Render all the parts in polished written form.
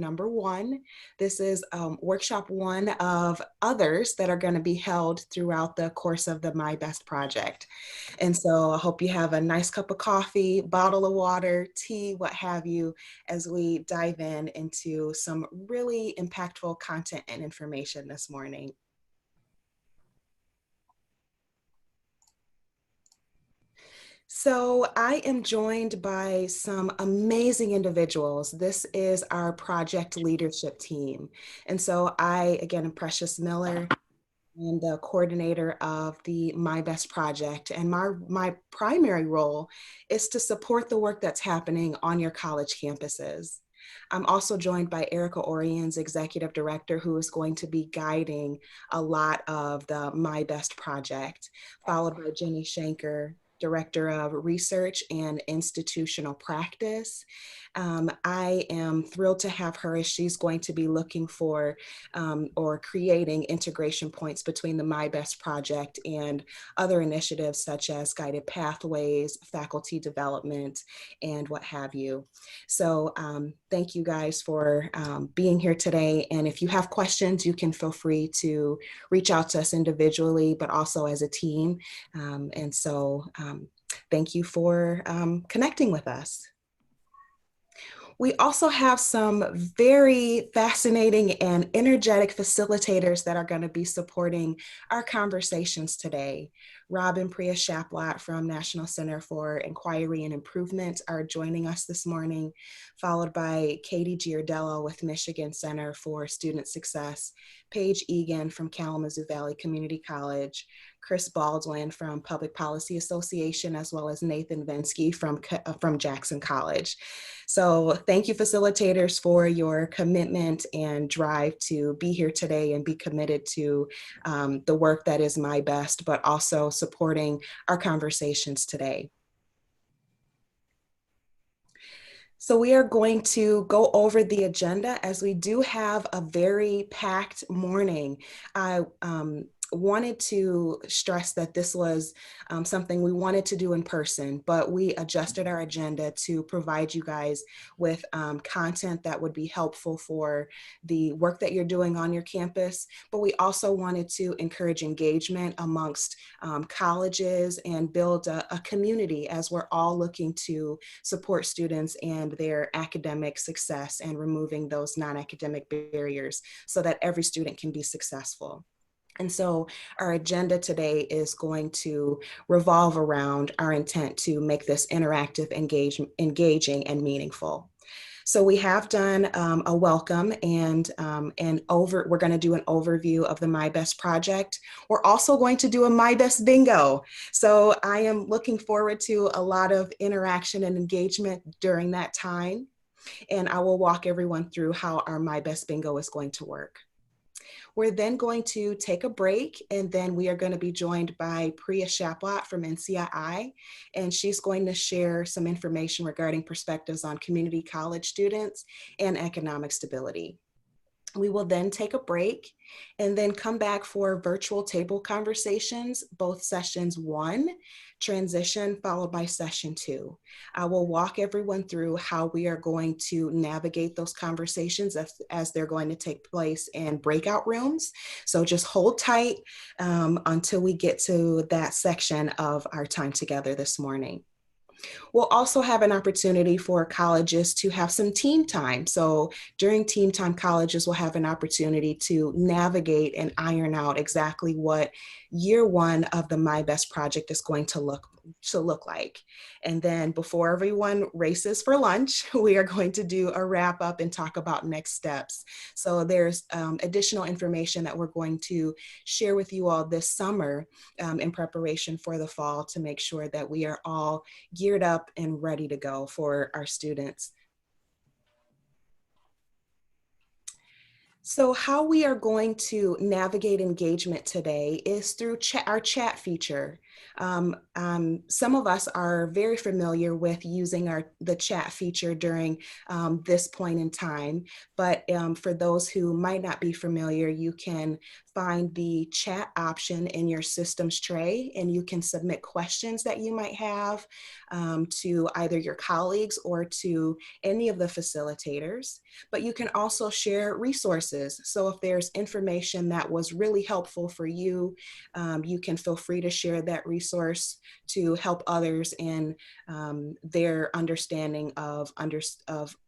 number one. This is workshop one of others that are going to be held throughout the course of the My Best Project. And so I hope you have a nice cup of coffee, bottle of water, tea, what have you, as we dive into some really impactful content and information this morning. So I am joined by some amazing individuals. This is our project leadership team. And so I, again, am Precious Miller. I'm the coordinator of the My Best Project. And my primary role is to support the work that's happening on your college campuses. I'm also joined by Erica Oriens, Executive Director, who is going to be guiding a lot of the My Best Project, followed by Jenny Shanker, Director of Research and Institutional Practice. I am thrilled to have her as she's going to be looking for or creating integration points between the My Best Project and other initiatives such as guided pathways, faculty development, and what have you. So thank you guys for being here today. And if you have questions, you can feel free to reach out to us individually, but also as a team. And so thank you for connecting with us. We also have some very fascinating and energetic facilitators that are going to be supporting our conversations today. Rob and Priya Shaplot from National Center for Inquiry and Improvement are joining us this morning, followed by Katie Giardello with Michigan Center for Student Success, Paige Egan from Kalamazoo Valley Community College, Chris Baldwin from Public Policy Association, as well as Nathan Vinsky from Jackson College. So thank you, facilitators, for your commitment and drive to be here today and be committed to the work that is My Best, but also supporting our conversations today. So we are going to go over the agenda as we do have a very packed morning. I wanted to stress that this was something we wanted to do in person, but we adjusted our agenda to provide you guys with content that would be helpful for the work that you're doing on your campus. But we also wanted to encourage engagement amongst colleges and build a community as we're all looking to support students and their academic success and removing those non-academic barriers so that every student can be successful. And so our agenda today is going to revolve around our intent to make this interactive, engaging, and meaningful. So we have done a welcome and we're going to do an overview of the My Best Project. We're also going to do a My Best Bingo. So I am looking forward to a lot of interaction and engagement during that time. And I will walk everyone through how our My Best Bingo is going to work. We're then going to take a break, and then we are going to be joined by Priya Shaplot from NCII, and she's going to share some information regarding perspectives on community college students and economic stability. We will then take a break and then come back for virtual table conversations, both sessions 1, transition, followed by session 2. I will walk everyone through how we are going to navigate those conversations as they're going to take place in breakout rooms. So just hold tight until we get to that section of our time together this morning. We'll also have an opportunity for colleges to have some team time. So during team time, colleges will have an opportunity to navigate and iron out exactly what year 1 of the My Best Project is going to look like. And then before everyone races for lunch, we are going to do a wrap up and talk about next steps. So there's additional information that we're going to share with you all this summer in preparation for the fall to make sure that we are all geared up and ready to go for our students. So how we are going to navigate engagement today is through our chat feature. Some of us are very familiar with using the chat feature during this point in time, but for those who might not be familiar, you can find the chat option in your systems tray, and you can submit questions that you might have to either your colleagues or to any of the facilitators. But you can also share resources. So if there's information that was really helpful for you, you can feel free to share that resource to help others in their understanding of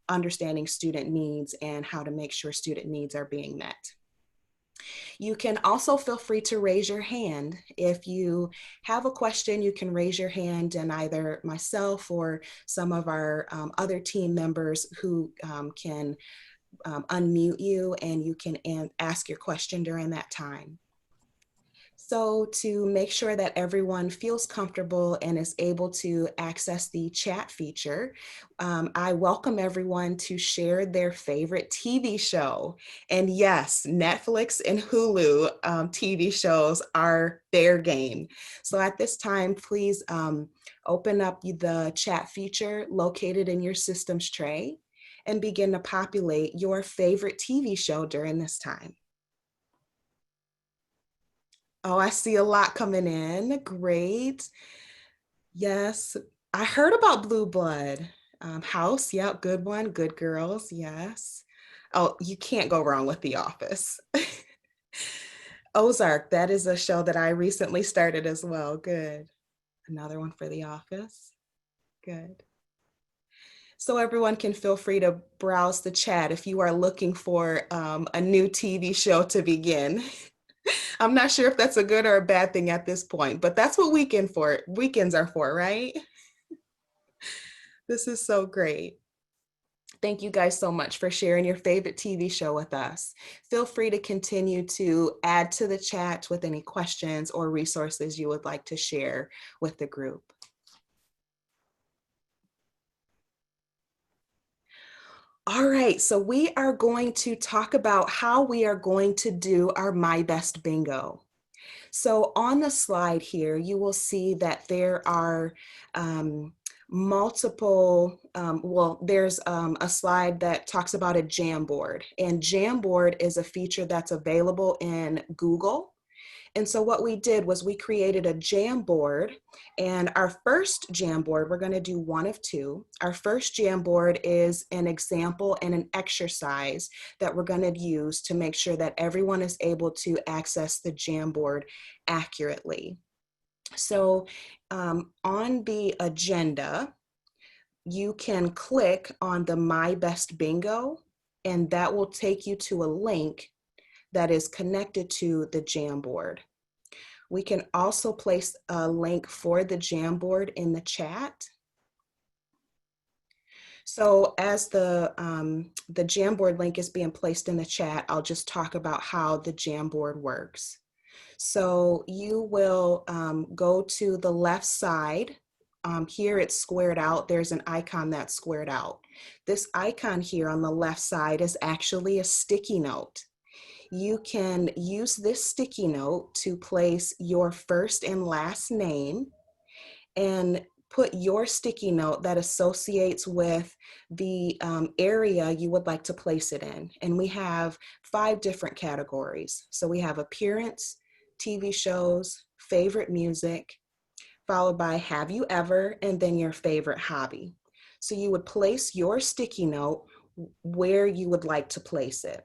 understanding student needs and how to make sure student needs are being met. You can also feel free to raise your hand. If you have a question, you can raise your hand, and either myself or some of our other team members who can unmute you, and you can ask your question during that time. So to make sure that everyone feels comfortable and is able to access the chat feature, I welcome everyone to share their favorite TV show. And yes, Netflix and Hulu TV shows are their game. So at this time, please open up the chat feature located in your systems tray and begin to populate your favorite TV show during this time. Oh, I see a lot coming in. Great. Yes. I heard about Blue Blood. House, yep, good one. Good Girls, yes. Oh, you can't go wrong with The Office. Ozark, that is a show that I recently started as well. Good. Another one for The Office. Good. So everyone can feel free to browse the chat if you are looking for a new TV show to begin. I'm not sure if that's a good or a bad thing at this point, but that's what weekends are for, right? This is so great. Thank you guys so much for sharing your favorite TV show with us. Feel free to continue to add to the chat with any questions or resources you would like to share with the group. All right, so we are going to talk about how we are going to do our My Best Bingo. So on the slide here, you will see that there are multiple, there's a slide that talks about a Jamboard, and Jamboard is a feature that's available in Google. And so what we did was we created a Jamboard, and our first Jamboard, we're going to do one of two. Our first Jamboard is an example and an exercise that we're going to use to make sure that everyone is able to access the Jamboard accurately. So on the agenda, you can click on the My Best Bingo, and that will take you to a link that is connected to the Jamboard. We can also place a link for the Jamboard in the chat. So as the Jamboard link is being placed in the chat, I'll just talk about how the Jamboard works. So you will go to the left side. Here it's squared out. There's an icon that's squared out. This icon here on the left side is actually a sticky note. You can use this sticky note to place your first and last name and put your sticky note that associates with the area you would like to place it in. And we have 5 different categories. So we have appearance, TV shows, favorite music, followed by have you ever, and then your favorite hobby. So you would place your sticky note where you would like to place it,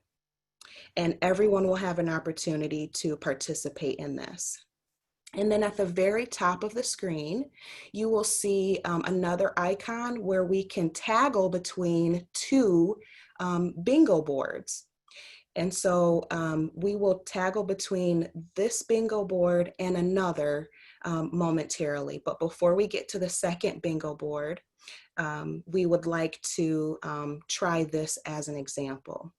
and everyone will have an opportunity to participate in this. And then at the very top of the screen, you will see another icon where we can toggle between 2 bingo boards. And so we will toggle between this bingo board and another momentarily. But before we get to the second bingo board, we would like to try this as an example.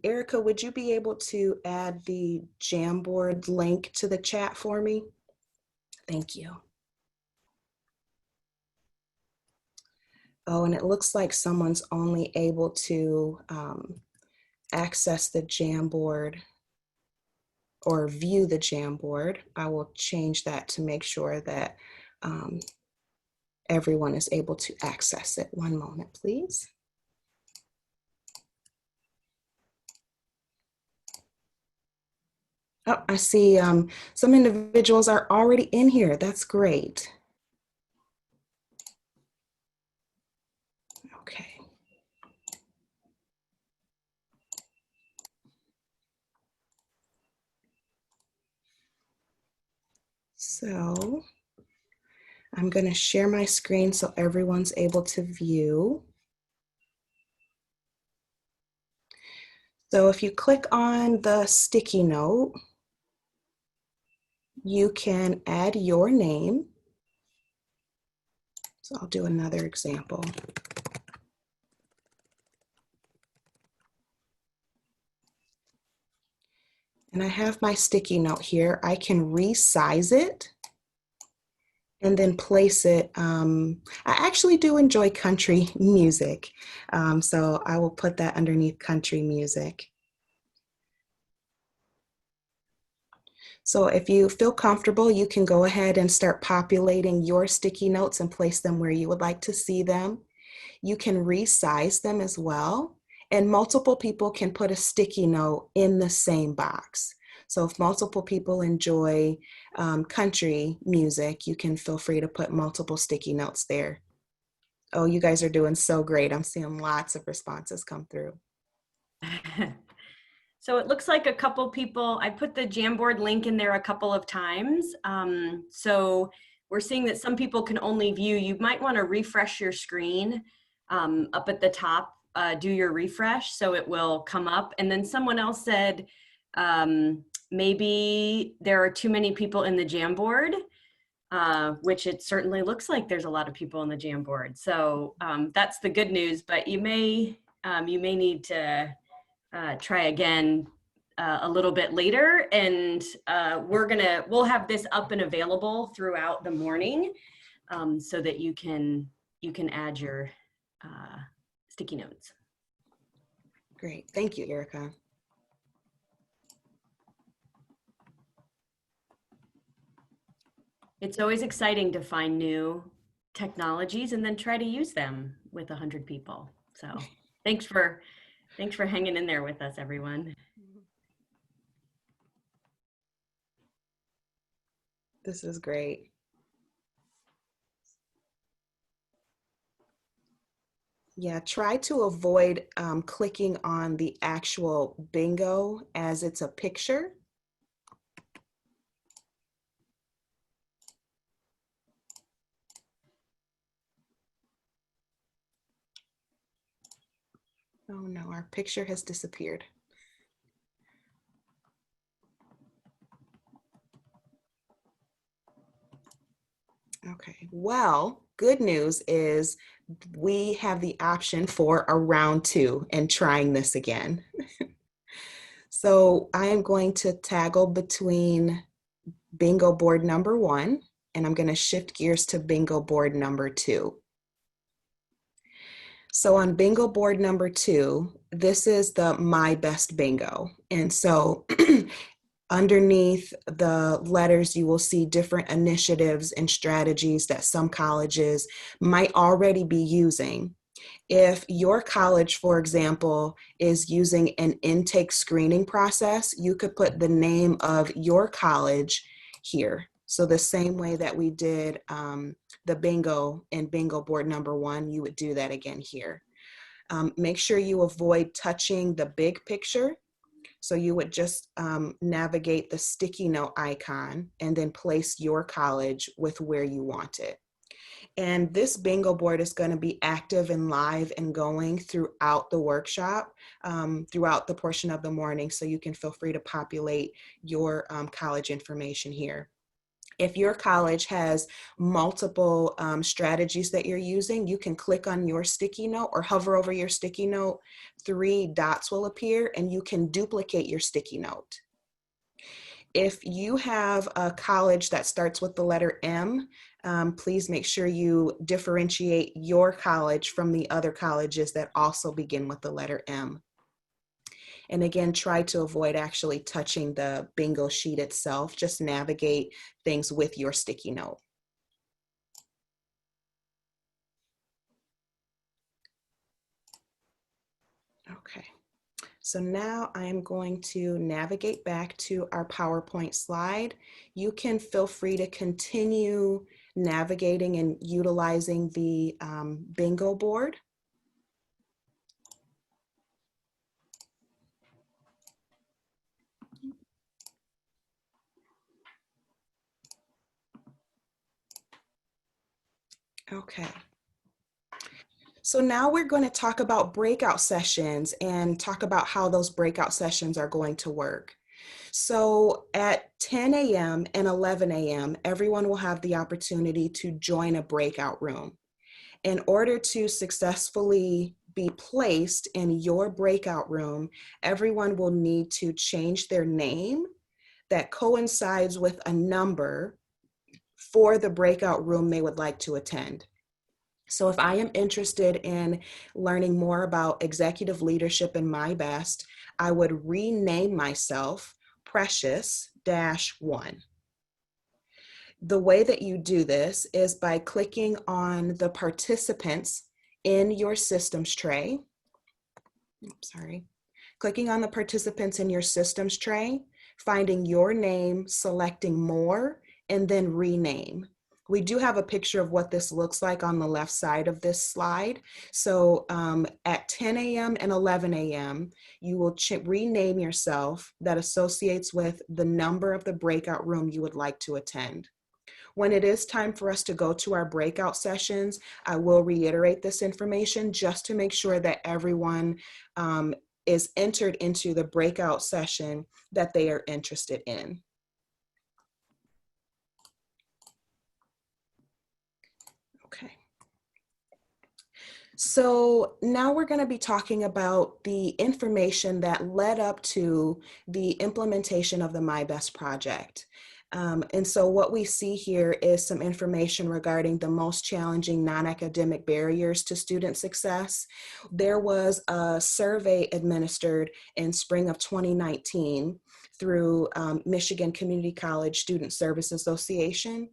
Erica, would you be able to add the Jamboard link to the chat for me? Thank you. Oh, and it looks like someone's only able to access the Jamboard or view the Jamboard, I will change that to make sure that everyone is able to access it. One moment, please. Oh, I see some individuals are already in here. That's great. Okay. So I'm going to share my screen so everyone's able to view. So if you click on the sticky note, you can add your name. So I'll do another example. And I have my sticky note here. I can resize it and then place it. I actually do enjoy country music, so I will put that underneath country music. So if you feel comfortable, you can go ahead and start populating your sticky notes and place them where you would like to see them. You can resize them as well, and multiple people can put a sticky note in the same box. So if multiple people enjoy country music, you can feel free to put multiple sticky notes there. Oh, you guys are doing so great. I'm seeing lots of responses come through. So it looks like a couple people, I put the Jamboard link in there a couple of times. So we're seeing that some people can only view. You might want to refresh your screen up at the top, do your refresh so it will come up. And then someone else said, maybe there are too many people in the Jamboard, which it certainly looks like there's a lot of people in the Jamboard. So that's the good news, but you may need to try again a little bit later, and we'll have this up and available throughout the morning, so that you can add your sticky notes. Great, thank you, Erica. It's always exciting to find new technologies and then try to use them with 100 people. So thanks for hanging in there with us, everyone. This is great. Yeah, try to avoid clicking on the actual bingo as it's a picture. Oh no, our picture has disappeared. Okay, well, good news is we have the option for a round 2 and trying this again. So I am going to toggle between bingo board number 1, and I'm going to shift gears to bingo board number 2. So on bingo board number 2, this is the My Best Bingo. And so underneath the letters, you will see different initiatives and strategies that some colleges might already be using. If your college, for example, is using an intake screening process, you could put the name of your college here. So the same way that we did the bingo in bingo board number 1, you would do that again here. Make sure you avoid touching the big picture. So you would just navigate the sticky note icon and then place your college with where you want it. And this bingo board is going to be active and live and going throughout the workshop, throughout the portion of the morning. So you can feel free to populate your college information here. If your college has multiple strategies that you're using, you can click on your sticky note or hover over your sticky note. 3 dots will appear and you can duplicate your sticky note. If you have a college that starts with the letter M, please make sure you differentiate your college from the other colleges that also begin with the letter M. And again, try to avoid actually touching the bingo sheet itself. Just navigate things with your sticky note. Okay. So now I'm going to navigate back to our PowerPoint slide. You can feel free to continue navigating and utilizing the bingo board. Okay. So now we're going to talk about breakout sessions and talk about how those breakout sessions are going to work. So at 10 a.m. and 11 a.m., everyone will have the opportunity to join a breakout room. In order to successfully be placed in your breakout room, everyone will need to change their name that coincides with a number for the breakout room they would like to attend. So if I am interested in learning more about executive leadership in My Best, I would rename myself Precious-1. The way that you do this is by clicking on the participants in your systems tray. Clicking on the participants in your systems tray, finding your name, selecting more, and then rename. We do have a picture of what this looks like on the left side of this slide. So at 10 a.m. and 11 a.m., you will rename yourself that associates with the number of the breakout room you would like to attend. When it is time for us to go to our breakout sessions, I will reiterate this information just to make sure that everyone is entered into the breakout session that they are interested in. Okay. So now we're going to be talking about the information that led up to the implementation of the My Best project. And so what we see here is some information regarding the most challenging non-academic barriers to student success. There was a survey administered in spring of 2019 through Michigan Community College Student Service Association.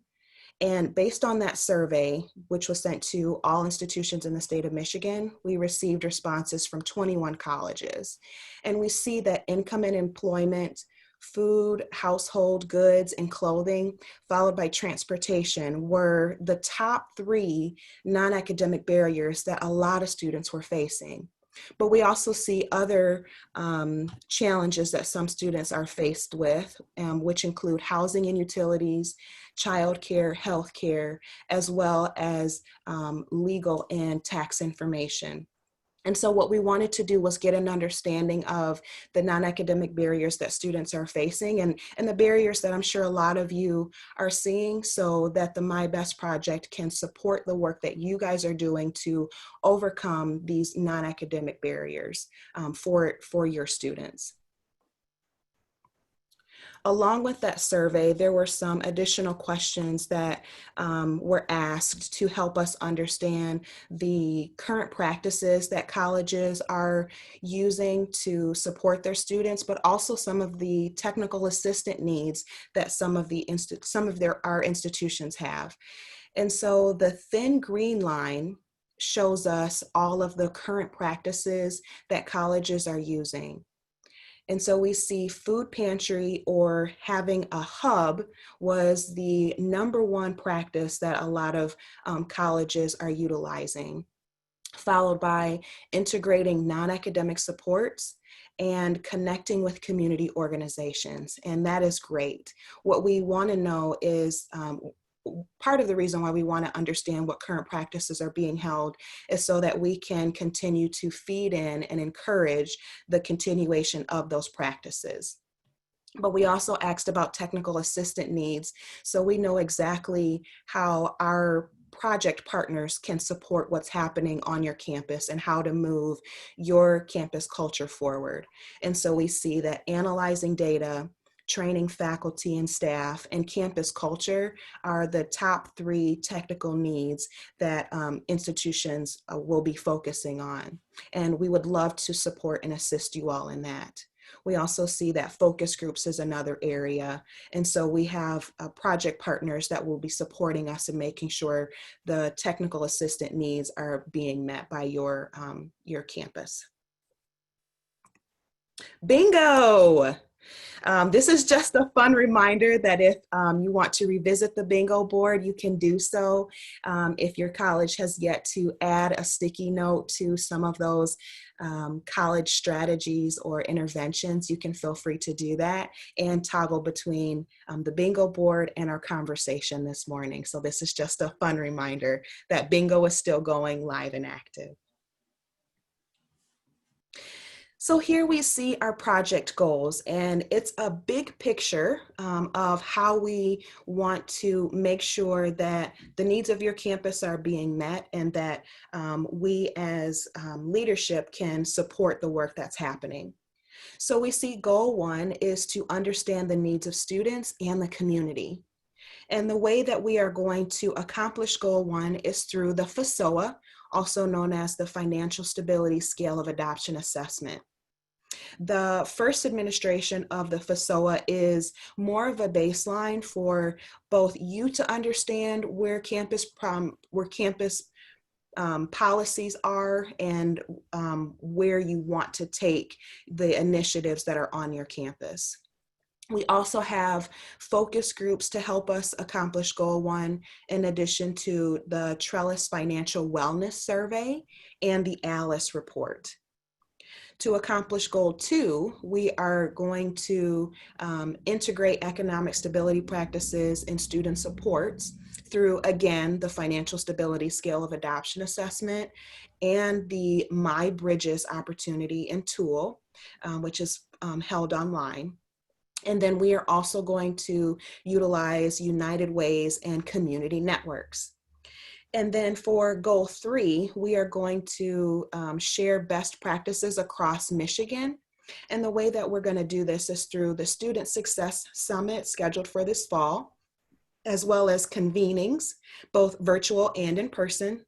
And based on that survey, which was sent to all institutions in the state of Michigan, we received responses from 21 colleges. And we see that income and employment, food, household goods, and clothing, followed by transportation, were the top 3 non-academic barriers that a lot of students were facing. But we also see other challenges that some students are faced with, which include housing and utilities, childcare, healthcare, as well as legal and tax information. And so what we wanted to do was get an understanding of the non-academic barriers that students are facing and the barriers that I'm sure a lot of you are seeing, so that the My Best project can support the work that you guys are doing to overcome these non-academic barriers for your students. Along with that survey, there were some additional questions that were asked to help us understand the current practices that colleges are using to support their students, but also some of the technical assistant needs that some of our institutions have. And so the thin green line shows us all of the current practices that colleges are using. And so we see food pantry or having a hub was the #1 practice that a lot of colleges are utilizing, followed by integrating non-academic supports and connecting with community organizations. And that is great. What we want to know is part of the reason why we want to understand what current practices are being held is so that we can continue to feed in and encourage the continuation of those practices. But we also asked about technical assistant needs, so we know exactly how our project partners can support what's happening on your campus and how to move your campus culture forward. And so we see that analyzing data, training faculty and staff, and campus culture are the top 3 technical needs that institutions will be focusing on. And we would love to support and assist you all in that. We also see that focus groups is another area. And so we have project partners that will be supporting us in making sure the technical assistant needs are being met by your campus. Bingo! This is just a fun reminder that if you want to revisit the bingo board, you can do so. If your college has yet to add a sticky note to some of those college strategies or interventions, you can feel free to do that and toggle between the bingo board and our conversation this morning. So this is just a fun reminder that bingo is still going live and active. So here we see our project goals, and it's a big picture of how we want to make sure that the needs of your campus are being met and that we as leadership can support the work that's happening. So we see goal 1 is to understand the needs of students and the community. And the way that we are going to accomplish goal 1 is through the FSOA, also known as the Financial Stability Scale of Adoption Assessment. The first administration of the FSOA is more of a baseline for both you to understand where campus policies are and where you want to take the initiatives that are on your campus. We also have focus groups to help us accomplish goal 1, in addition to the Trellis Financial Wellness Survey and the ALICE report. To accomplish goal 2, we are going to integrate economic stability practices and student supports through, again, the Financial Stability Scale of Adoption Assessment and the My Bridges opportunity and tool, which is held online. And then we are also going to utilize United Ways and community networks. And then for goal 3, we are going to share best practices across Michigan. And the way that we're going to do this is through the Student Success Summit scheduled for this fall, as well as convenings, both virtual and in person.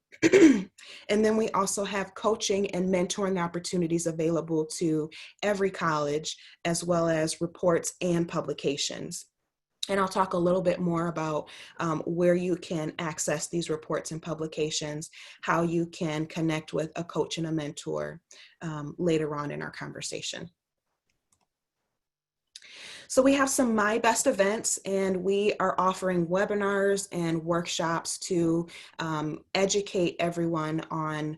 And then we also have coaching and mentoring opportunities available to every college, as well as reports and publications. And I'll talk a little bit more about where you can access these reports and publications, how you can connect with a coach and a mentor later on in our conversation. So we have some My Best events, and we are offering webinars and workshops to educate everyone on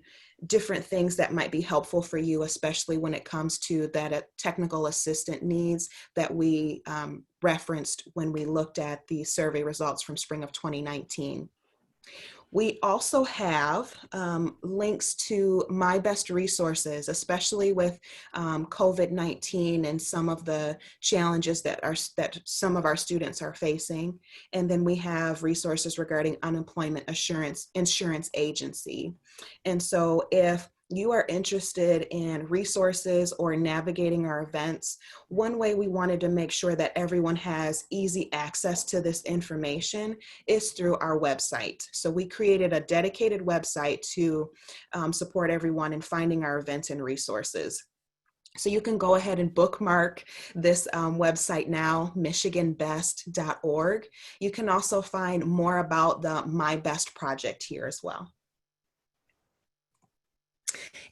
different things that might be helpful for you, especially when it comes to that technical assistant needs that we referenced when we looked at the survey results from spring of 2019. We also have links to My Best resources, especially with COVID-19 and some of the challenges that some of our students are facing. And then we have resources regarding Unemployment Insurance Agency. And so if you are interested in resources or navigating our events, one way we wanted to make sure that everyone has easy access to this information is through our website. So we created a dedicated website to support everyone in finding our events and resources. So you can go ahead and bookmark this website now, michiganbest.org. You can also find more about the My Best project here as well.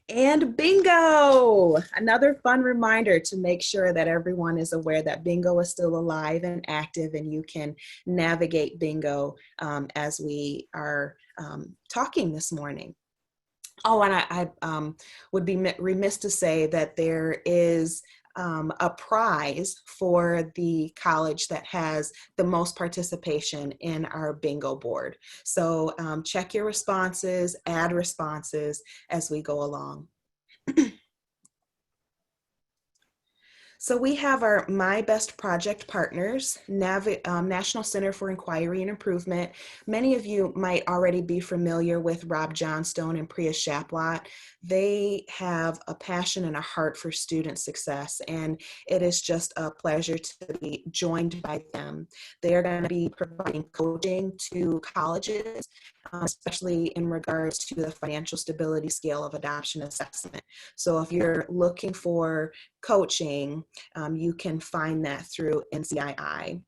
And bingo, another fun reminder to make sure that everyone is aware that bingo is still alive and active, and you can navigate bingo as we are talking this morning. Oh, and I would be remiss to say that there is a prize for the college that has the most participation in our bingo board. So check your responses, add responses as we go along. So we have our My Best Project partners, National Center for Inquiry and Improvement. Many of you might already be familiar with Rob Johnstone and Priya Shaplot. They have a passion and a heart for student success, and it is just a pleasure to be joined by them. They are going to be providing coaching to colleges, especially in regards to the financial stability scale of adoption assessment. So if you're looking for coaching, you can find that through NCII.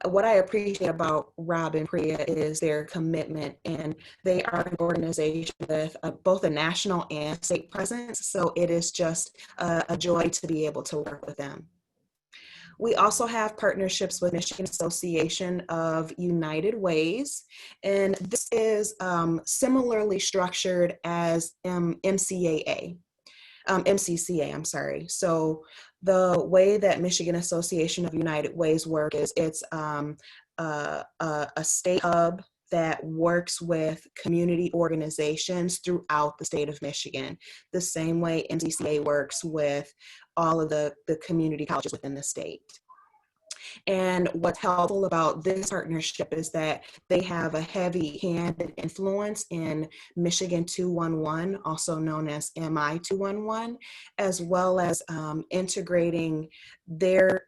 What I appreciate about Rob and Priya is their commitment, and they are an organization with both a national and state presence. So it is just a joy to be able to work with them. We also have partnerships with Michigan Association of United Ways, and this is similarly structured as MCCA, I'm sorry. So the way that Michigan Association of United Ways work is it's a state hub that works with community organizations throughout the state of Michigan, the same way MCCA works with all of the community colleges within the state. And what's helpful about this partnership is that they have a heavy handed influence in Michigan 211, also known as MI 211, as well as integrating their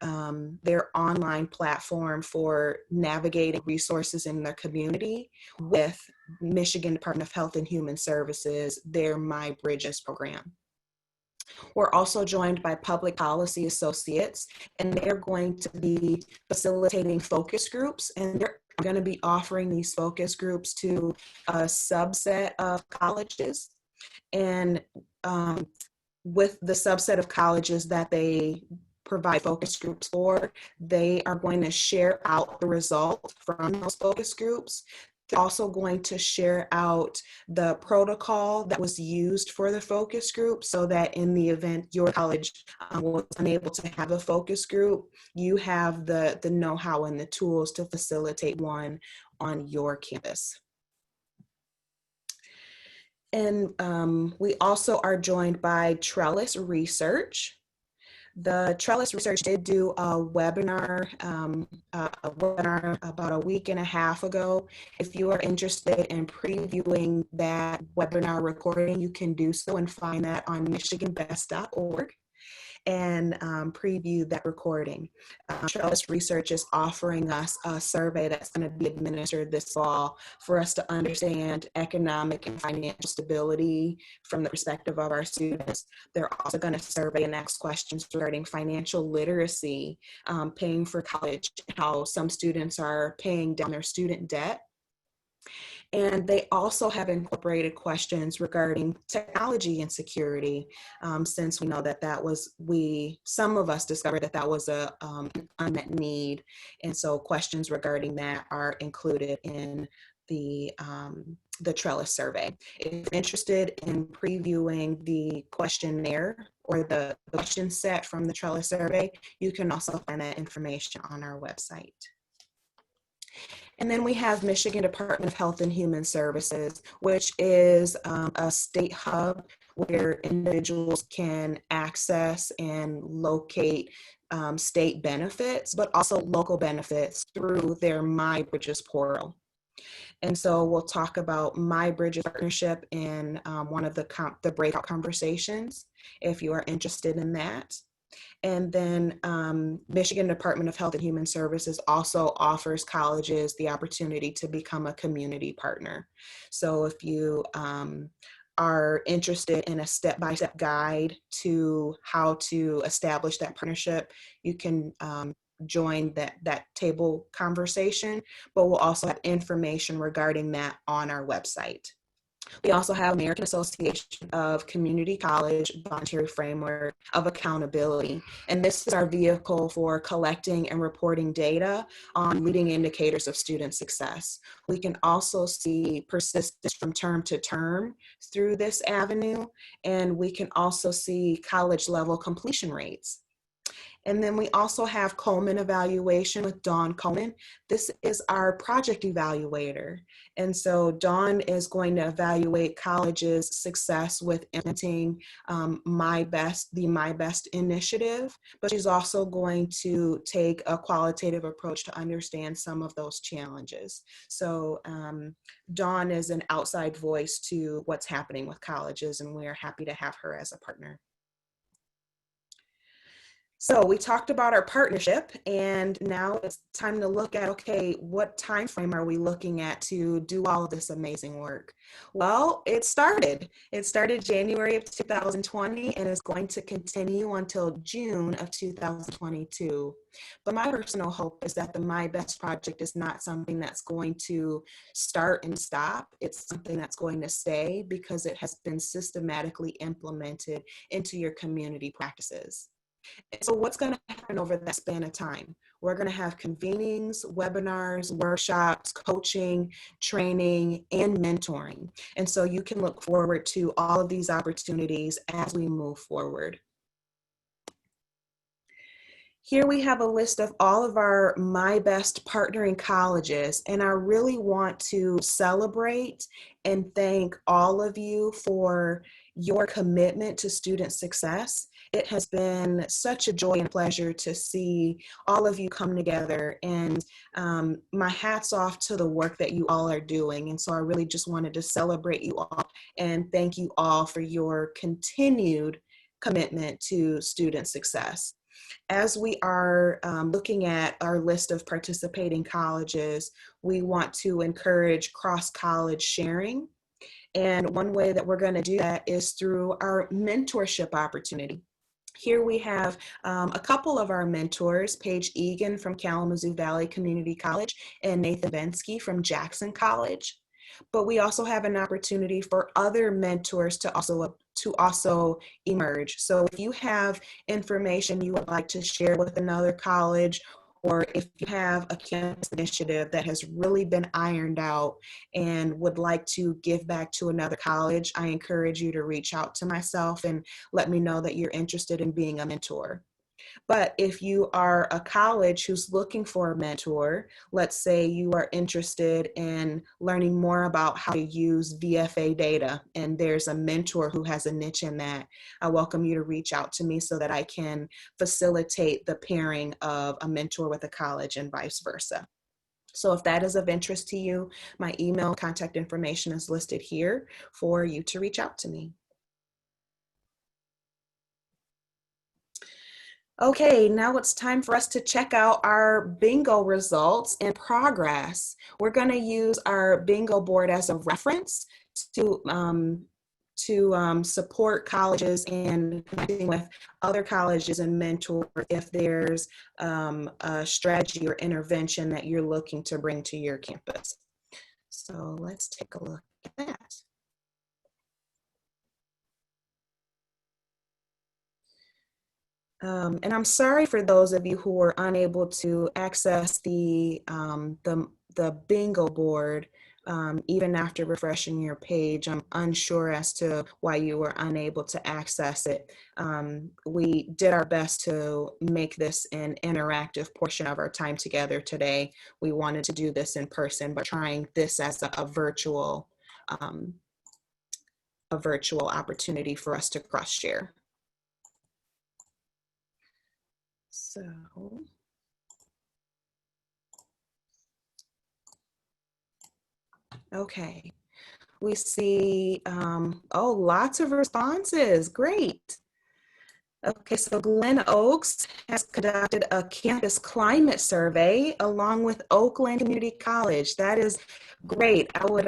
online platform for navigating resources in their community with Michigan Department of Health and Human Services, their My Bridges program. We're also joined by Public Policy Associates, and they're going to be facilitating focus groups, and they're going to be offering these focus groups to a subset of colleges. And with the subset of colleges that they provide focus groups for, they are going to share out the result from those focus groups. They're also going to share out the protocol that was used for the focus group, so that in the event your college was unable to have a focus group, you have the know-how and the tools to facilitate one on your campus. And we also are joined by Trellis Research. The Trellis Research did do a webinar about a week and a half ago. If you are interested in previewing that webinar recording, you can do so and find that on michiganbest.org and preview that recording. Trellis Research is offering us a survey that's going to be administered this fall for us to understand economic and financial stability from the perspective of our students. They're also going to survey and ask questions regarding financial literacy, paying for college, how some students are paying down their student debt. And they also have incorporated questions regarding technology and security, since we know that some of us discovered that was an unmet need. And so questions regarding that are included in the Trellis survey. If you're interested in previewing the questionnaire or the question set from the Trellis survey, you can also find that information on our website. And then we have Michigan Department of Health and Human Services, which is a state hub where individuals can access and locate state benefits, but also local benefits through their My Bridges portal. And so we'll talk about My Bridges partnership in one of the breakout conversations, if you are interested in that. And then Michigan Department of Health and Human Services also offers colleges the opportunity to become a community partner. So if you are interested in a step-by-step guide to how to establish that partnership, you can join that table conversation, but we'll also have information regarding that on our website. We also have American Association of Community College Voluntary Framework of Accountability, and this is our vehicle for collecting and reporting data on leading indicators of student success. We can also see persistence from term to term through this avenue, and we can also see college level completion rates. And then we also have Coleman Evaluation with Dawn Coleman. This is our project evaluator. And so Dawn is going to evaluate colleges' success with implementing the My Best initiative, but she's also going to take a qualitative approach to understand some of those challenges. So Dawn is an outside voice to what's happening with colleges, and we are happy to have her as a partner. So we talked about our partnership, and now it's time to look at, okay, what time frame are we looking at to do all of this amazing work? Well, it started. It started January of 2020 and is going to continue until June of 2022. But my personal hope is that the My Best project is not something that's going to start and stop. It's something that's going to stay because it has been systematically implemented into your community practices. So what's going to happen over that span of time? We're going to have convenings, webinars, workshops, coaching, training, and mentoring. And so you can look forward to all of these opportunities as we move forward. Here we have a list of all of our My Best partnering colleges, and I really want to celebrate and thank all of you for your commitment to student success. It has been such a joy and pleasure to see all of you come together, and my hat's off to the work that you all are doing. And so I really just wanted to celebrate you all and thank you all for your continued commitment to student success. As we are looking at our list of participating colleges, we want to encourage cross-college sharing. And one way that we're going to do that is through our mentorship opportunity. Here we have a couple of our mentors, Paige Egan from Kalamazoo Valley Community College and Nathan Bensky from Jackson College. But we also have an opportunity for other mentors to also emerge. So if you have information you would like to share with another college, or if you have a campus initiative that has really been ironed out and would like to give back to another college, I encourage you to reach out to myself and let me know that you're interested in being a mentor. But if you are a college who's looking for a mentor, let's say you are interested in learning more about how to use VFA data, and there's a mentor who has a niche in that, I welcome you to reach out to me so that I can facilitate the pairing of a mentor with a college and vice versa. So if that is of interest to you, my email contact information is listed here for you to reach out to me. Okay, now it's time for us to check out our bingo results and progress. We're going to use our bingo board as a reference to support colleges and connecting with other colleges and mentors if there's a strategy or intervention that you're looking to bring to your campus. So let's take a look at that. And I'm sorry for those of you who were unable to access the bingo board even after refreshing your page. I'm unsure as to why you were unable to access it. We did our best to make this an interactive portion of our time together today. We wanted to do this in person, but trying this as a virtual opportunity for us to cross-share. So, okay, we see, oh, lots of responses, great. Okay, so Glen Oaks has conducted a campus climate survey along with Oakland Community College. That is great. I would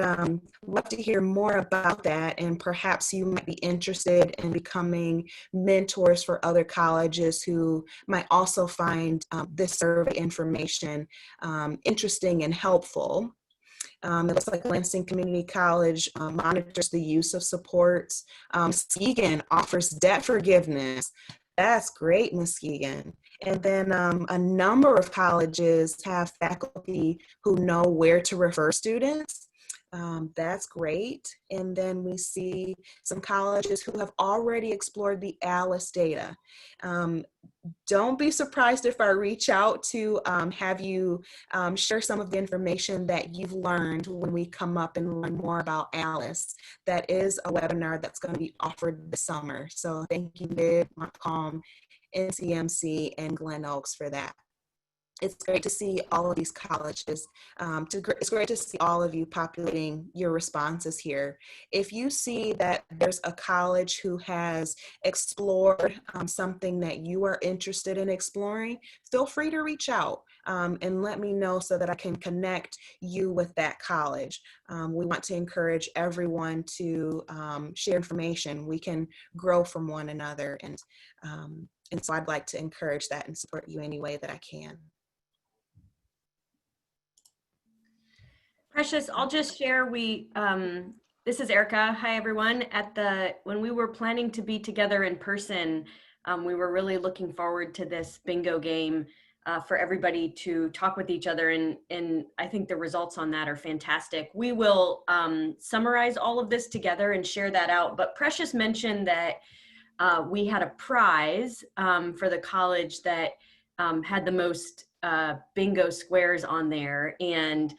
love to hear more about that, and perhaps you might be interested in becoming mentors for other colleges who might also find this survey information interesting and helpful. It looks like Lansing Community College monitors the use of supports. Muskegon offers debt forgiveness. That's great, Muskegon. And then a number of colleges have faculty who know where to refer students. That's great. And then we see some colleges who have already explored the ALICE data. Um, don't be surprised if I reach out to have you share some of the information that you've learned when we come up and learn more about ALICE. That is a webinar that's going to be offered this summer. So thank you, Mid, Montcalm, NCMC, and Glen Oaks for that. It's great to see all of these colleges. It's great to see all of you populating your responses here. If you see that there's a college who has explored something that you are interested in exploring, feel free to reach out and let me know so that I can connect you with that college. We want to encourage everyone to share information. We can grow from one another. And so I'd like to encourage that and support you any way that I can. Precious, I'll just share, this is Erica. Hi, everyone. When we were planning to be together in person, we were really looking forward to this bingo game for everybody to talk with each other. And I think the results on that are fantastic. We will summarize all of this together and share that out. But Precious mentioned that we had a prize for the college that had the most bingo squares on there. And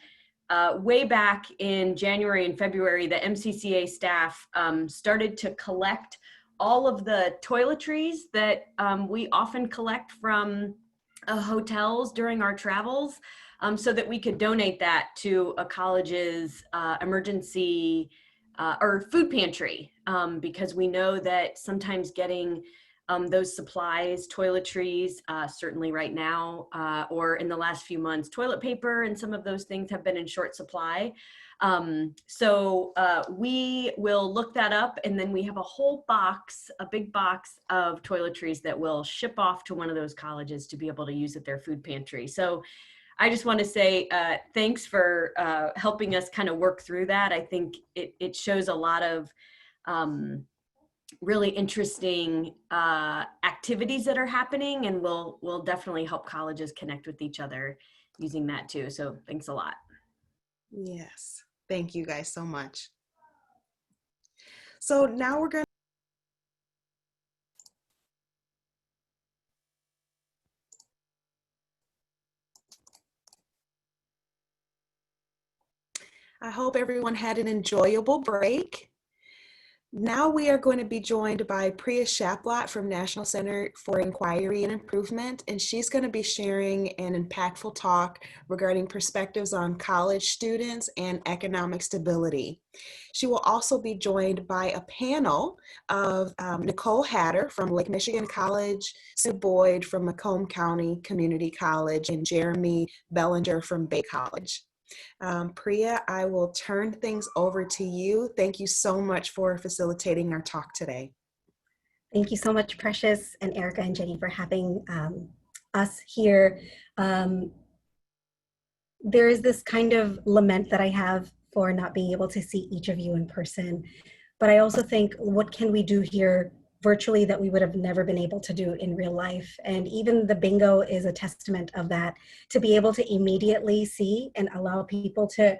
way back in January and February, the MCCA staff started to collect all of the toiletries that we often collect from hotels during our travels, so that we could donate that to a college's emergency or food pantry, because we know that sometimes getting those supplies, toiletries, certainly right now, or in the last few months, toilet paper and some of those things have been in short supply. So we will look that up, and then we have a whole box, a big box of toiletries that will ship off to one of those colleges to be able to use at their food pantry. So I just want to say thanks for helping us kind of work through that. I think it shows a lot of really interesting activities that are happening, and will definitely help colleges connect with each other using that too. So thanks a lot. Yes, thank you guys so much. So now we're going to I hope everyone had an enjoyable break. Now we are going to be joined by Priya Shaplot from National Center for Inquiry and Improvement, and she's going to be sharing an impactful talk regarding perspectives on college students and economic stability. She will also be joined by a panel of Nicole Hatter from Lake Michigan College, Sue Boyd from Macomb County Community College, and Jeremy Bellinger from Bay College. Priya, I will turn things over to you. Thank you so much for facilitating our talk today. Thank you so much, Precious and Erica and Jenny, for having us here. There is this kind of lament that I have for not being able to see each of you in person, but I also think, what can we do here virtually that we would have never been able to do in real life? And even the bingo is a testament of that, to be able to immediately see and allow people to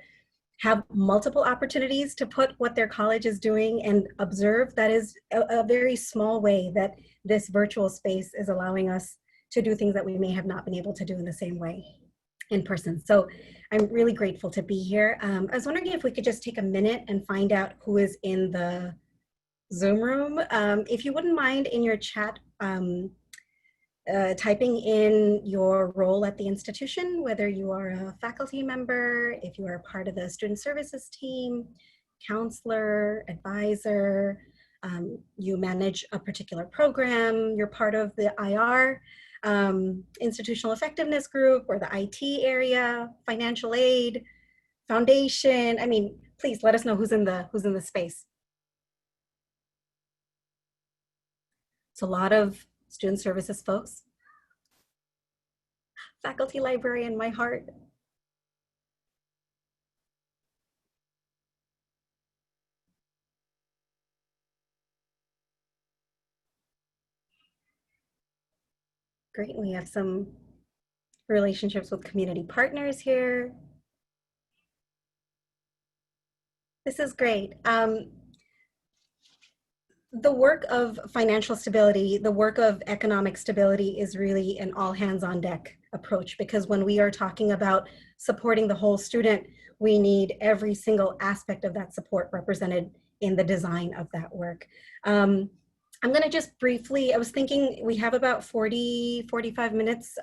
have multiple opportunities to put what their college is doing and observe. That is a very small way that this virtual space is allowing us to do things that we may have not been able to do in the same way in person. So I'm really grateful to be here. I was wondering if we could just take a minute and find out who is in the Zoom room. If you wouldn't mind, in your chat, typing in your role at the institution, whether you are a faculty member, if you are part of the student services team, counselor, advisor, you manage a particular program, you're part of the IR, institutional effectiveness group, or the IT area, financial aid, foundation. I mean, please let us know who's in the space. It's a lot of student services folks. Faculty librarian, my heart. Great, we have some relationships with community partners here. This is great. The work of financial stability, the work of economic stability is really an all hands on deck approach, because when we are talking about supporting the whole student, we need every single aspect of that support represented in the design of that work. I'm going to just briefly, I was thinking we have about 45 minutes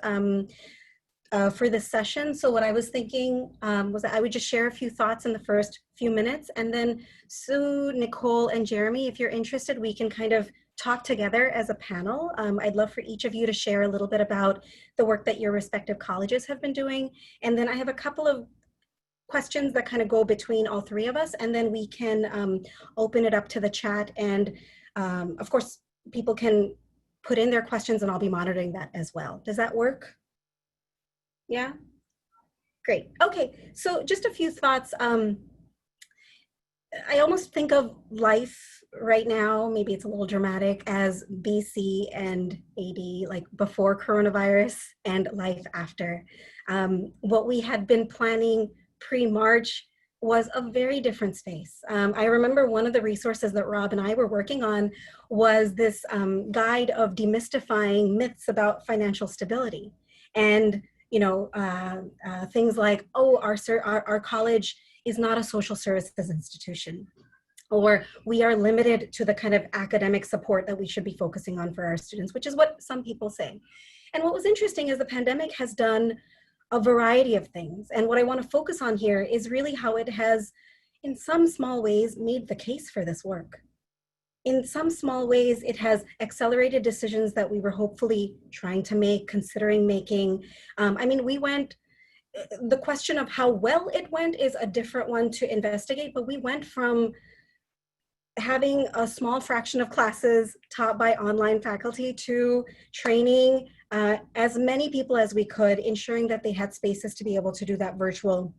for this session. So what I was thinking was that I would just share a few thoughts in the first few minutes, and then Sue, Nicole, and Jeremy, if you're interested, we can kind of talk together as a panel. I'd love for each of you to share a little bit about the work that your respective colleges have been doing. And then I have a couple of questions that kind of go between all three of us, and then we can open it up to the chat. And of course, people can put in their questions and I'll be monitoring that as well. Does that work? Yeah, great. Okay, so just a few thoughts. I almost think of life right now, maybe it's a little dramatic, as BC and AD, like before coronavirus, and life after. What we had been planning pre-March was a very different space. I remember one of the resources that Rob and I were working on was this guide of demystifying myths about financial stability. And you know, things like, oh, our college is not a social services institution, or we are limited to the kind of academic support that we should be focusing on for our students, which is what some people say. And what was interesting is the pandemic has done a variety of things. And what I want to focus on here is really how it has, in some small ways, made the case for this work. In some small ways, it has accelerated decisions that we were hopefully trying to make, considering making. I mean, the question of how well it went is a different one to investigate, but we went from having a small fraction of classes taught by online faculty to training as many people as we could, ensuring that they had spaces to be able to do that virtual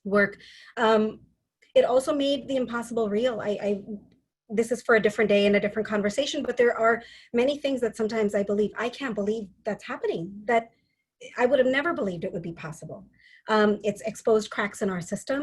work. It also made the impossible real. This is for a different day and a different conversation, but there are many things that sometimes I can't believe that's happening, that I would have never believed it would be possible. It's exposed cracks in our system.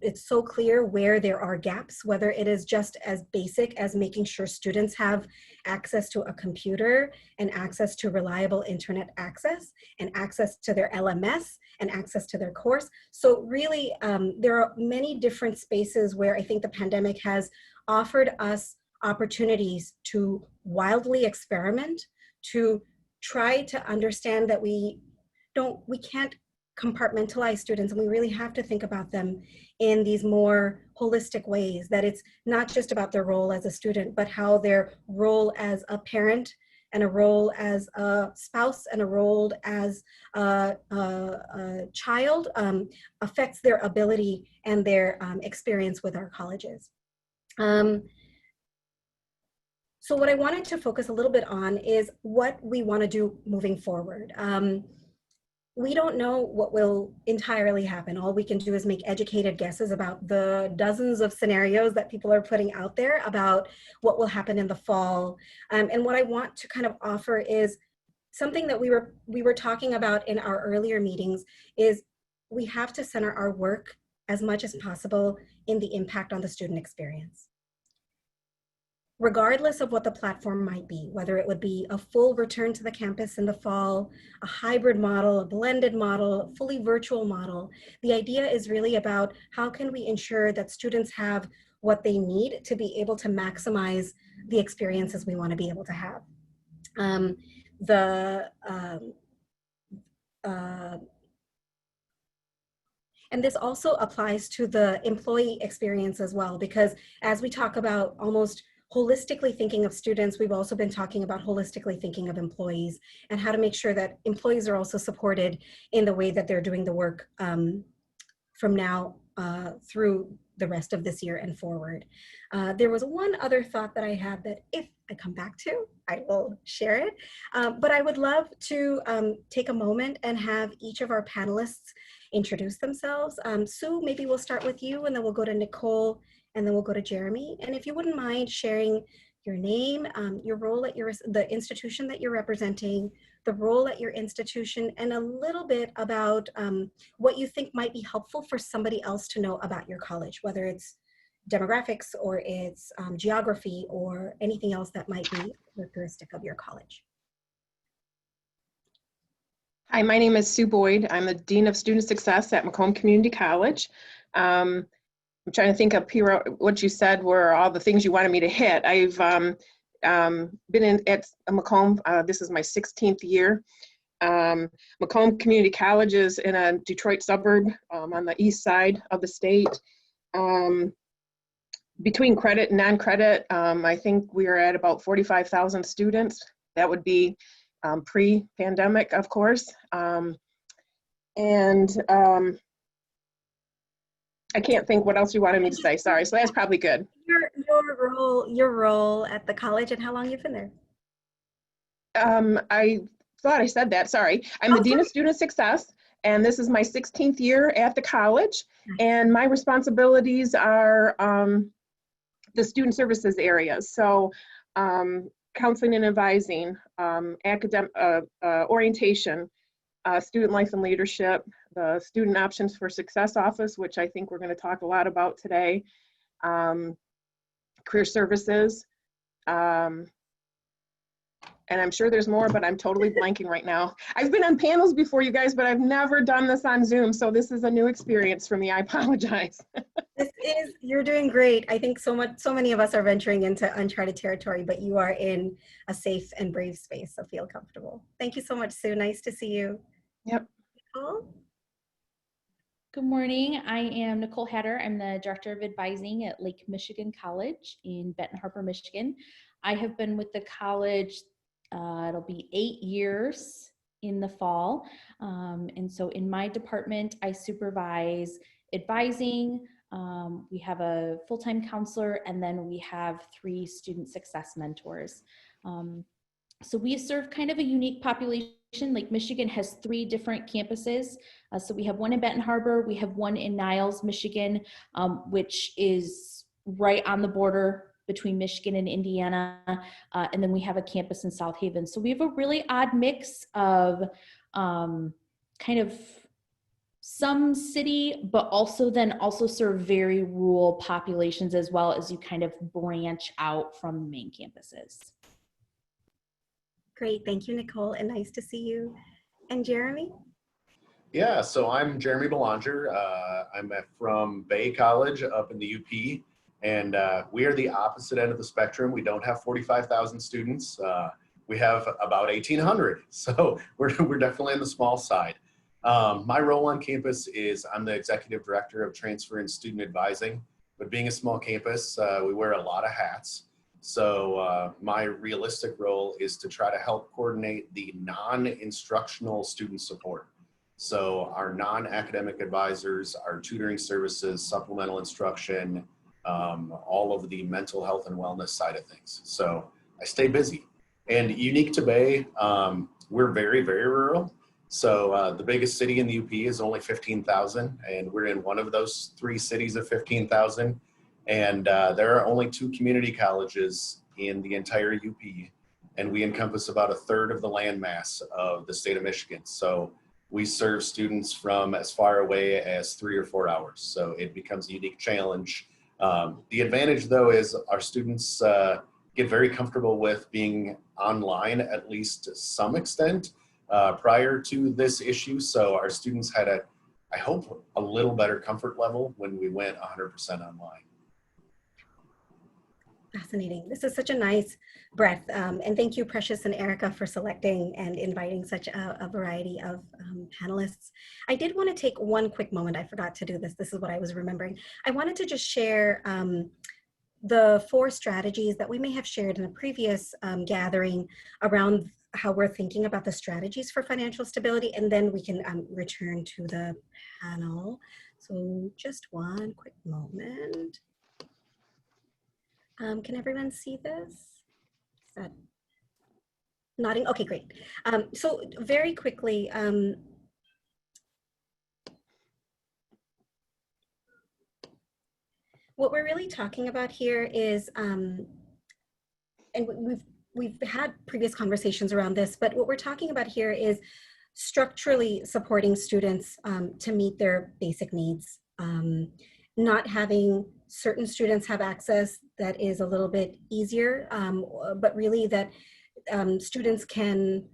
It's so clear where there are gaps, whether it is just as basic as making sure students have access to a computer and access to reliable internet access and access to their LMS and access to their course. So really, there are many different spaces where I think the pandemic has offered us opportunities to wildly experiment, to try to understand that we can't compartmentalize students, and we really have to think about them in these more holistic ways, that it's not just about their role as a student, but how their role as a parent and a role as a spouse and a role as a child affects their ability and their experience with our colleges. So what I wanted to focus a little bit on is what we want to do moving forward. We don't know what will entirely happen. All we can do is make educated guesses about the dozens of scenarios that people are putting out there about what will happen in the fall. And what I want to kind of offer is something that we were talking about in our earlier meetings, is we have to center our work as much as possible in the impact on the student experience. Regardless of what the platform might be, whether it would be a full return to the campus in the fall, a hybrid model, a blended model, a fully virtual model, the idea is really about how can we ensure that students have what they need to be able to maximize the experiences we want to be able to have. And this also applies to the employee experience as well, because as we talk about almost holistically thinking of students, we've also been talking about holistically thinking of employees and how to make sure that employees are also supported in the way that they're doing the work from now through the rest of this year and forward. There was one other thought that I had that if I come back to, I will share it. But I would love to take a moment and have each of our panelists introduce themselves. Sue, maybe we'll start with you, and then we'll go to Nicole, and then we'll go to Jeremy. And if you wouldn't mind sharing your name, your role at the institution that you're representing, the role at your institution, and a little bit about what you think might be helpful for somebody else to know about your college, whether it's demographics or its geography or anything else that might be characteristic of your college. Hi, my name is Sue Boyd. I'm the Dean of Student Success at Macomb Community College. I'm trying to think up here what you said were all the things you wanted me to hit. I've been at Macomb, this is my 16th year. Macomb Community College is in a Detroit suburb on the east side of the state. Between credit and non-credit, I think we are at about 45,000 students. That would be pre-pandemic, of course. I can't think what else you wanted me to say. Sorry, so that's probably good. Your role at the college and how long you've been there. I thought I said that, sorry. I'm the Dean of Student Success, and this is my 16th year at the college. And my responsibilities are the student services areas. So counseling and advising, academic orientation, student life and leadership, the Student Options for Success Office, which I think we're going to talk a lot about today, career services, and I'm sure there's more, but I'm totally blanking right now. I've been on panels before, you guys, but I've never done this on Zoom, so this is a new experience for me. I apologize. You're doing great. I think so many of us are venturing into uncharted territory, but you are in a safe and brave space, so feel comfortable. Thank you so much, Sue. Nice to see you. Yep. Nicole? Good morning. I am Nicole Hatter. I'm the Director of Advising at Lake Michigan College in Benton Harbor, Michigan. I have been with the college, it'll be 8 years in the fall. And so in my department, I supervise advising. We have a full-time counselor, and then we have 3 student success mentors. So we serve kind of a unique population. Lake Michigan has 3 different campuses. So we have one in Benton Harbor, we have one in Niles, Michigan, which is right on the border between Michigan and Indiana. And then we have a campus in South Haven. So we have a really odd mix of kind of some city, but also serve very rural populations as well as you kind of branch out from the main campuses. Great, thank you, Nicole, and nice to see you. And Jeremy? Yeah, so I'm Jeremy Belanger. I'm from Bay College up in the UP, and we are the opposite end of the spectrum. We don't have 45,000 students. We have about 1,800, so we're definitely on the small side. My role on campus is I'm the Executive Director of Transfer and Student Advising, but being a small campus, we wear a lot of hats. So my realistic role is to try to help coordinate the non-instructional student support. So our non-academic advisors, our tutoring services, supplemental instruction, all of the mental health and wellness side of things. So I stay busy. And unique to Bay, we're very, very rural. So the biggest city in the UP is only 15,000, and we're in one of those 3 cities of 15,000. And there are only 2 community colleges in the entire UP, and we encompass about 1/3 of the landmass of the state of Michigan. So we serve students from as far away as 3 or 4 hours. So it becomes a unique challenge. The advantage, though, is our students get very comfortable with being online, at least to some extent, prior to this issue. So our students had I hope, a little better comfort level when we went 100% online. Fascinating. This is such a nice breadth. And thank you, Precious and Erica, for selecting and inviting such a variety of panelists. I did want to take one quick moment. I forgot to do this. This is what I was remembering. I wanted to just share the 4 strategies that we may have shared in a previous gathering around how we're thinking about the strategies for financial stability, and then we can return to the panel. So just one quick moment. Can everyone see this? Is that nodding? Okay, great. So very quickly, what we're really talking about here is, and we've had previous conversations around this, but what we're talking about here is structurally supporting students to meet their basic needs, not having certain students have access that is a little bit easier, but really that students can,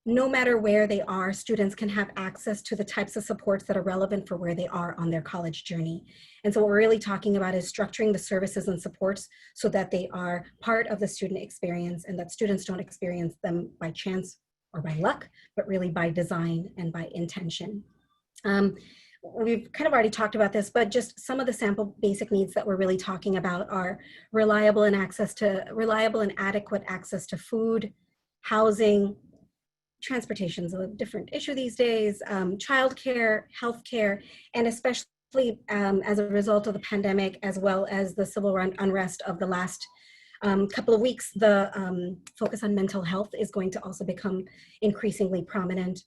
no matter where they are, students can have access to the types of supports that are relevant for where they are on their college journey. And so what we're really talking about is structuring the services and supports so that they are part of the student experience and that students don't experience them by chance or by luck, but really by design and by intention. We've kind of already talked about this, but just some of the sample basic needs that we're really talking about are reliable and adequate access to food, housing. Transportation is a different issue these days, childcare, healthcare, and especially as a result of the pandemic, as well as the civil unrest of the last couple of weeks, the focus on mental health is going to also become increasingly prominent.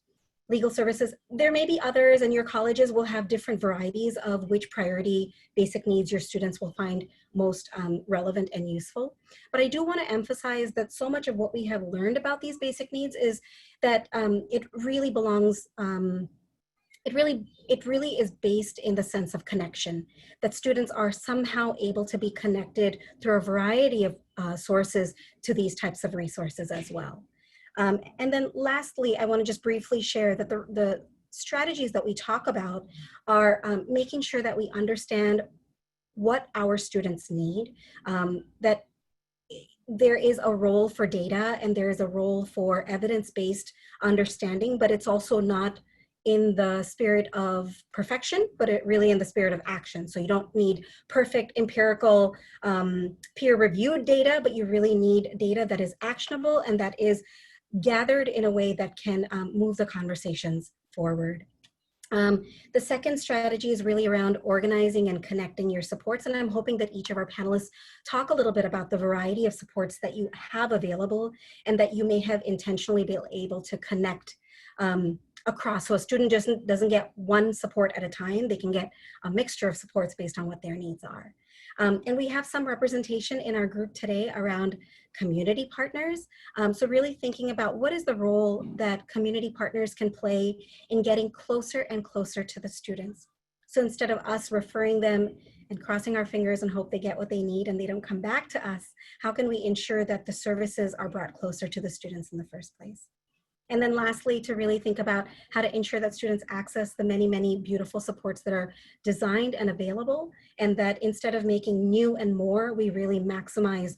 Legal services, there may be others, and your colleges will have different varieties of which priority basic needs your students will find most relevant and useful. But I do want to emphasize that so much of what we have learned about these basic needs is that it really belongs, it really is based in the sense of connection, that students are somehow able to be connected through a variety of sources to these types of resources as well. And then lastly, I want to just briefly share that the strategies that we talk about are making sure that we understand what our students need, that there is a role for data and there is a role for evidence-based understanding, but it's also not in the spirit of perfection, but it really in the spirit of action. So you don't need perfect empirical peer-reviewed data, but you really need data that is actionable and that is gathered in a way that can move the conversations forward. The second strategy is really around organizing and connecting your supports, and I'm hoping that each of our panelists talk a little bit about the variety of supports that you have available and that you may have intentionally been able to connect across. So a student just doesn't get one support at a time, they can get a mixture of supports based on what their needs are. And we have some representation in our group today around community partners. So really thinking about what is the role that community partners can play in getting closer and closer to the students. So instead of us referring them and crossing our fingers and hope they get what they need and they don't come back to us, how can we ensure that the services are brought closer to the students in the first place? And then lastly, to really think about how to ensure that students access the many, many beautiful supports that are designed and available, and that instead of making new and more, we really maximize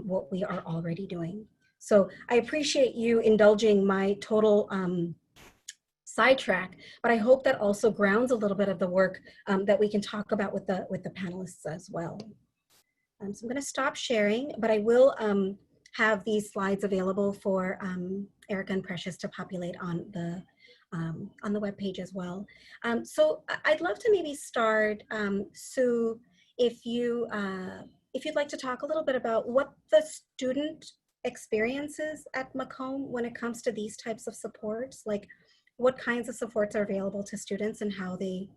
what we are already doing. So I appreciate you indulging my total sidetrack, but I hope that also grounds a little bit of the work that we can talk about with the panelists as well. So I'm going to stop sharing, but I will have these slides available for Erica and Precious to populate on the webpage as well. So I'd love to maybe start, Sue, if you'd like to talk a little bit about what the student experiences at Macomb when it comes to these types of supports, like what kinds of supports are available to students and how they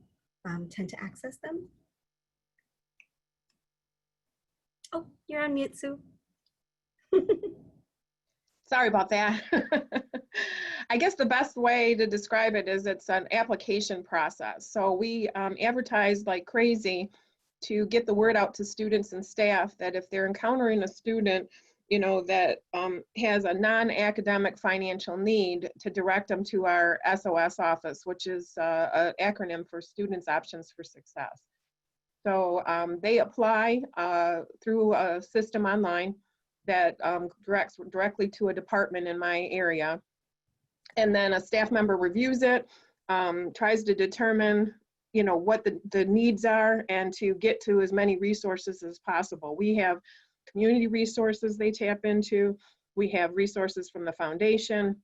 tend to access them. Oh, you're on mute, Sue. Sorry about that. I guess the best way to describe it is it's an application process. So we advertise like crazy to get the word out to students and staff that if they're encountering a student, you know, that has a non-academic financial need, to direct them to our SOS office, which is an acronym for Students Options for Success. So they apply through a system online that directs directly to a department in my area. And then a staff member reviews it, tries to determine, you know, what the needs are and to get to as many resources as possible. We have community resources they tap into. We have resources from the foundation,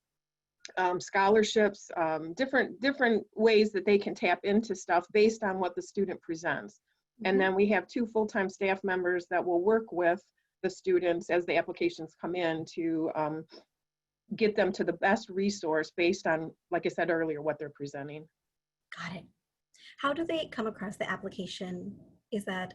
scholarships, different ways that they can tap into stuff based on what the student presents. Mm-hmm. And then we have 2 full-time staff members that will work with the students as the applications come in to get them to the best resource based on, like I said earlier, what they're presenting. Got it. How do they come across the application? Is that?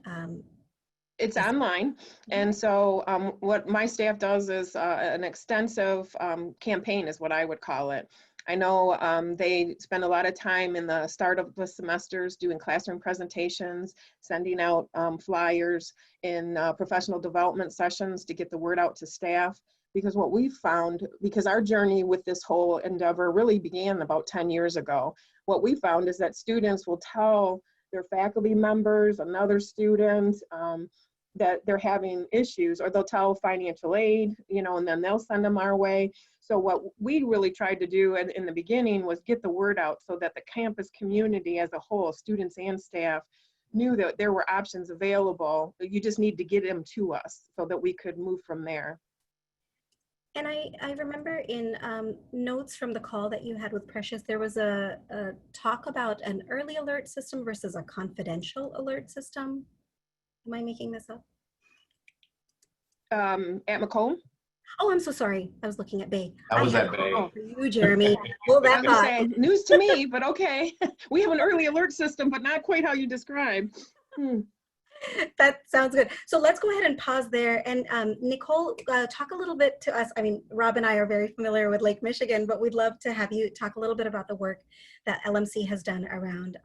It's online. And so what my staff does is an extensive campaign is what I would call it. I know they spend a lot of time in the start of the semesters doing classroom presentations, sending out flyers in professional development sessions to get the word out to staff. Because what we've found, because our journey with this whole endeavor really began about 10 years ago, what we found is that students will tell their faculty members, another student, that they're having issues, or they'll tell financial aid, you know, and then they'll send them our way. So what we really tried to do in the beginning was get the word out so that the campus community as a whole, students and staff, knew that there were options available. You just need to get them to us so that we could move from there. And I remember in notes from the call that you had with Precious, there was a talk about an early alert system versus a confidential alert system. Am I making this up? At Macomb? Oh, I'm so sorry. I was looking at Bay. I was have at Bay. for you, Jeremy. Hold I that was gonna thought. say, news to me, but okay. We have an early alert system, but not quite how you described. That sounds good. So let's go ahead and pause there. And Nicole, talk a little bit to us. I mean, Rob and I are very familiar with Lake Michigan, but we'd love to have you talk a little bit about the work that LMC has done around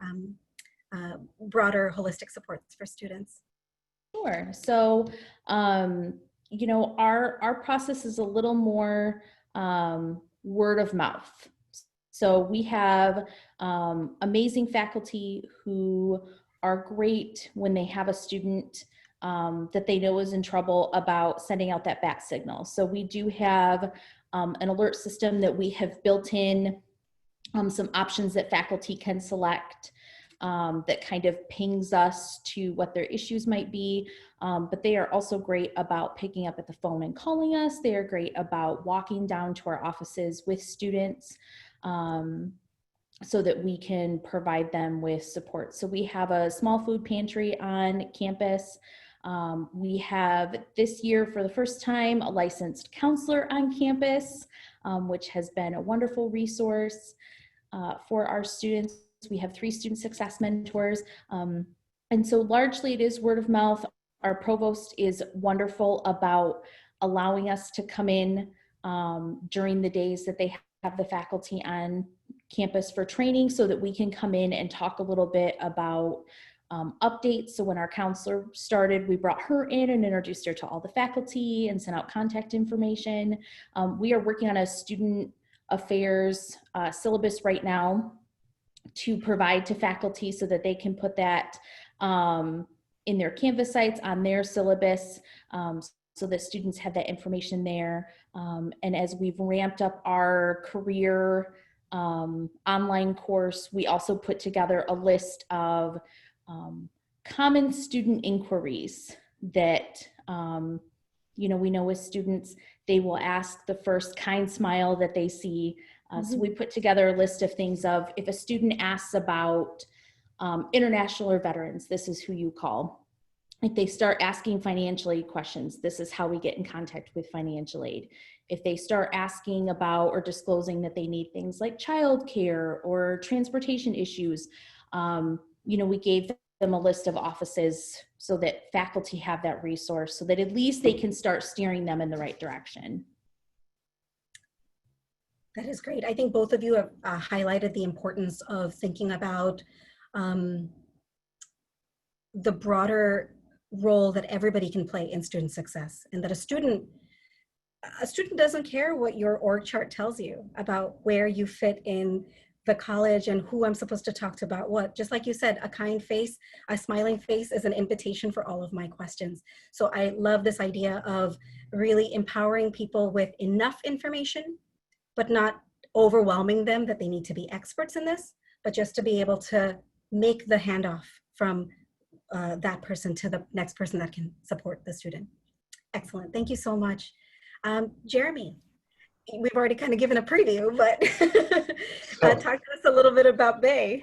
broader holistic supports for students. Sure. So, you know, our process is a little more word of mouth. So we have amazing faculty who are great when they have a student that they know is in trouble about sending out that bat signal. So we do have an alert system that we have built in, some options that faculty can select that kind of pings us to what their issues might be. But they are also great about picking up at the phone and calling us. They are great about walking down to our offices with students so that we can provide them with support. So we have a small food pantry on campus. We have this year for the first time a licensed counselor on campus, which has been a wonderful resource for our students. We have 3 student success mentors. And so largely it is word of mouth. Our provost is wonderful about allowing us to come in during the days that they have the faculty on campus for training so that we can come in and talk a little bit about updates. So when our counselor started, we brought her in and introduced her to all the faculty and sent out contact information. We are working on a student affairs syllabus right now to provide to faculty so that they can put that in their Canvas sites on their syllabus so that students have that information there. And as we've ramped up our career online course, we also put together a list of common student inquiries that, you know, we know with students, they will ask the first kind smile that they see. So we put together a list of things of if a student asks about international or veterans, this is who you call. If they start asking financial aid questions, this is how we get in contact with financial aid. If they start asking about or disclosing that they need things like childcare or transportation issues, you know, we gave them a list of offices so that faculty have that resource so that at least they can start steering them in the right direction. That is great. I think both of you have highlighted the importance of thinking about the broader role that everybody can play in student success, and that a student doesn't care what your org chart tells you about where you fit in the college and who I'm supposed to talk to about what. Just like you said, a kind face, a smiling face is an invitation for all of my questions. So I love this idea of really empowering people with enough information, but not overwhelming them that they need to be experts in this, but just to be able to make the handoff from that person to the next person that can support the student. Excellent, thank you so much. Jeremy, we've already kind of given a preview, but talk to us a little bit about Bay.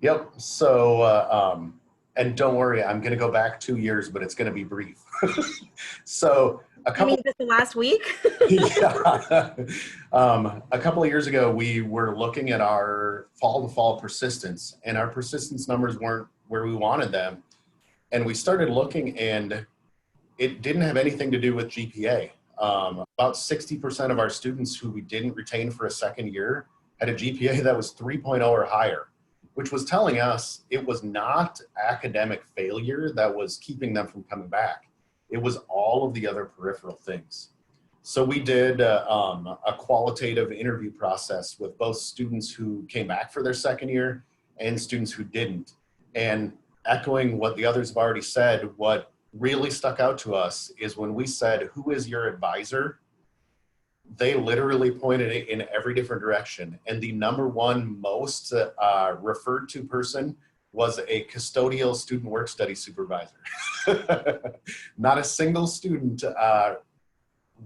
Yep, so, and don't worry, I'm gonna go back 2 years, but it's gonna be brief. So a couple— You mean just the last week? Yeah. A couple of years ago, we were looking at our fall-to-fall persistence, and our persistence numbers weren't where we wanted them. And we started looking, and it didn't have anything to do with GPA. About 60% of our students who we didn't retain for a second year had a GPA that was 3.0 or higher, which was telling us it was not academic failure that was keeping them from coming back. It was all of the other peripheral things. So we did a qualitative interview process with both students who came back for their second year and students who didn't. And echoing what the others have already said, what really stuck out to us is when we said, "Who is your advisor?" They literally pointed it in every different direction. And the number one most referred to person was a custodial student work study supervisor. Not a single student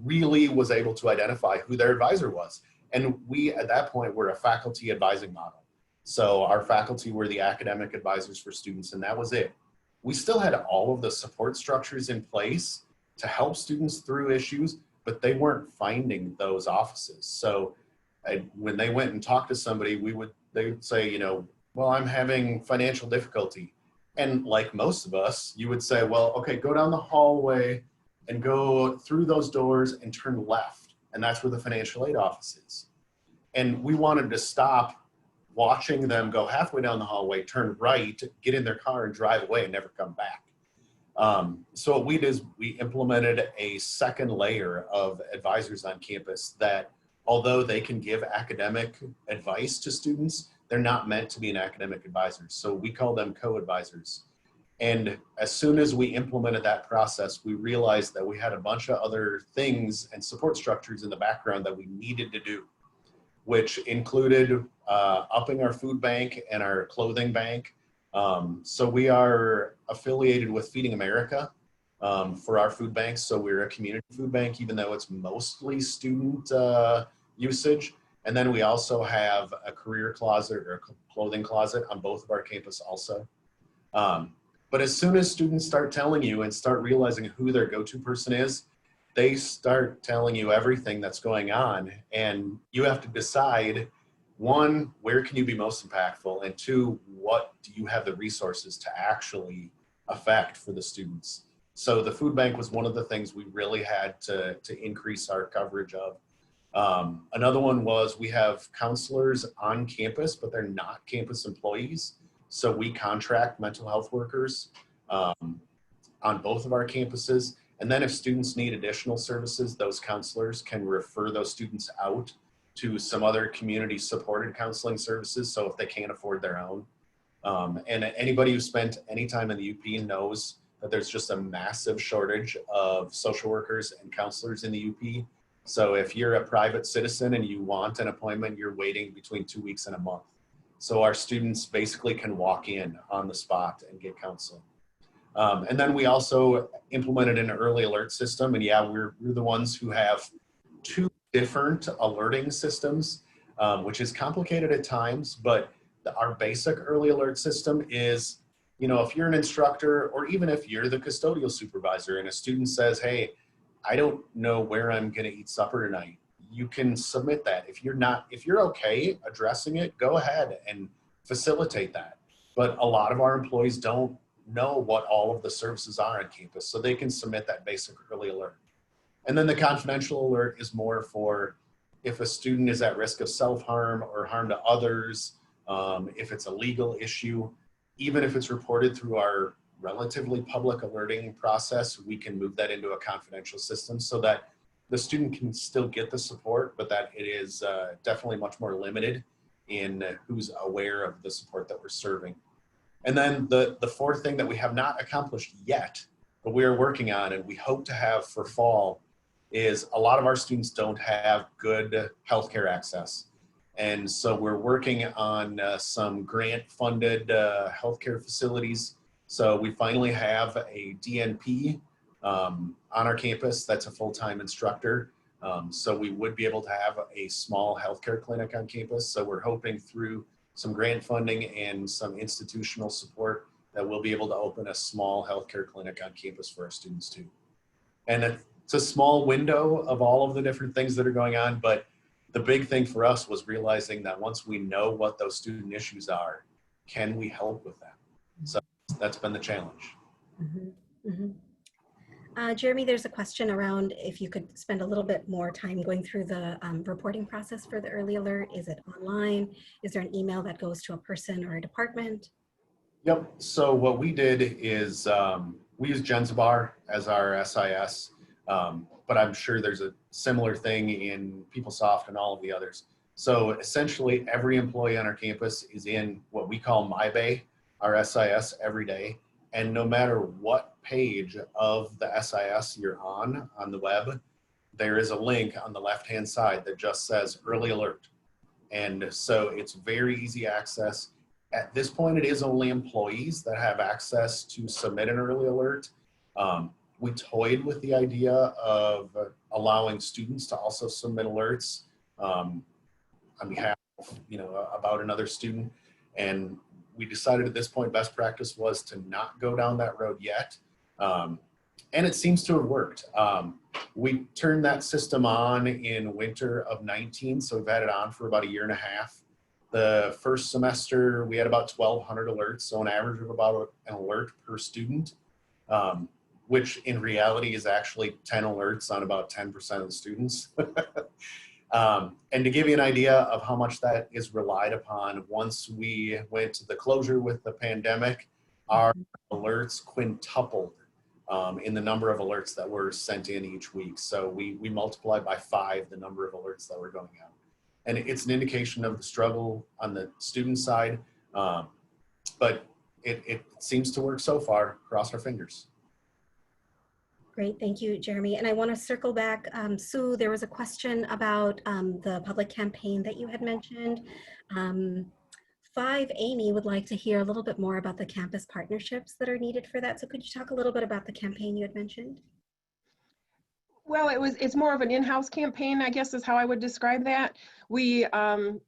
really was able to identify who their advisor was. And we, at that point, were a faculty advising model. So our faculty were the academic advisors for students, and that was it. We still had all of the support structures in place to help students through issues, but they weren't finding those offices. So when they went and talked to somebody, they would say, you know, well, I'm having financial difficulty. And like most of us, you would say, well, okay, go down the hallway and go through those doors and turn left. And that's where the financial aid office is. And we wanted to stop watching them go halfway down the hallway, turn right, get in their car and drive away and never come back. So what we did is we implemented a second layer of advisors on campus that, although they can give academic advice to students, they're not meant to be an academic advisor. So we call them co-advisors. And as soon as we implemented that process, we realized that we had a bunch of other things and support structures in the background that we needed to do, which included upping our food bank and our clothing bank. So we are affiliated with Feeding America for our food banks. So we're a community food bank, even though it's mostly student usage. And then we also have a career closet or a clothing closet on both of our campus also. But as soon as students start telling you and start realizing who their go-to person is, they start telling you everything that's going on. And you have to decide, one, where can you be most impactful? And two, what do you have the resources to actually affect for the students? So the food bank was one of the things we really had to increase our coverage of. Another one was we have counselors on campus, but they're not campus employees. So we contract mental health workers on both of our campuses. And then if students need additional services, those counselors can refer those students out to some other community supported counseling services. So if they can't afford their own. And anybody who spent any time in the UP knows that there's just a massive shortage of social workers and counselors in the UP. So if you're a private citizen and you want an appointment, you're waiting between 2 weeks and a month. So our students basically can walk in on the spot and get counseling. And then we also implemented an early alert system. And yeah, we're the ones who have 2 different alerting systems, which is complicated at times, but our basic early alert system is, you know, if you're an instructor or even if you're the custodial supervisor and a student says, hey, I don't know where I'm going to eat supper tonight, you can submit that. If you're okay addressing it, go ahead and facilitate that. But a lot of our employees don't know what all of the services are on campus, so they can submit that basic early alert. And then the confidential alert is more for if a student is at risk of self-harm or harm to others, if it's a legal issue, even if it's reported through our relatively public alerting process, we can move that into a confidential system so that the student can still get the support, but that it is definitely much more limited in who's aware of the support that we're serving. And then the fourth thing that we have not accomplished yet, but we are working on and we hope to have for fall, is a lot of our students don't have good healthcare access. And so we're working on some grant-funded healthcare facilities. So we finally have a DNP on our campus that's a full-time instructor. So we would be able to have a small healthcare clinic on campus. So we're hoping through some grant funding and some institutional support that we'll be able to open a small healthcare clinic on campus for our students too. And it's a small window of all of the different things that are going on, but the big thing for us was realizing that once we know what those student issues are, can we help with that? So that's been the challenge. Mm-hmm. Mm-hmm. Jeremy, there's a question around if you could spend a little bit more time going through the reporting process for the early alert. Is it online? Is there an email that goes to a person or a department? Yep. So what we did is we use Genzabar as our SIS, but I'm sure there's a similar thing in PeopleSoft and all of the others. So essentially, every employee on our campus is in what we call MyBay, our SIS, every day. And no matter what page of the SIS you're on the web, there is a link on the left-hand side that just says early alert. And so it's very easy access. At this point, it is only employees that have access to submit an early alert. We toyed with the idea of allowing students to also submit alerts on behalf of, about another student. And we decided at this point, best practice was to not go down that road yet. And it seems to have worked. We turned that system on in winter of 19, so we've had it on for about a year and a half. The first semester, we had about 1,200 alerts, so an average of about an alert per student, which in reality is actually 10 alerts on about 10% of the students. And to give you an idea of how much that is relied upon, once we went to the closure with the pandemic, our alerts quintupled in the number of alerts that were sent in each week. So we multiplied by 5 the number of alerts that were going out. And it's an indication of the struggle on the student side, but it seems to work so far. Cross our fingers. Great, thank you, Jeremy. And I want to circle back. Sue, there was a question about the public campaign that you had mentioned. 5 Amy would like to hear a little bit more about the campus partnerships that are needed for that. So could you talk a little bit about the campaign you had mentioned? Well, it's more of an in-house campaign, I guess is how I would describe that. We, the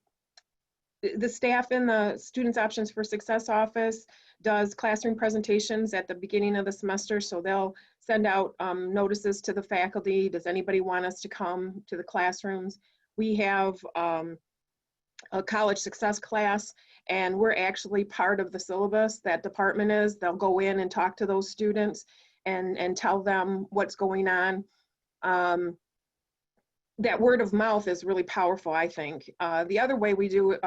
staff in the Students Options for Success office does classroom presentations at the beginning of the semester. So they'll send out notices to the faculty. Does anybody want us to come to the classrooms? We have a college success class, and we're actually part of the syllabus. That department is. They'll go in and talk to those students and tell them what's going on. That word of mouth is really powerful, I think. The other way we do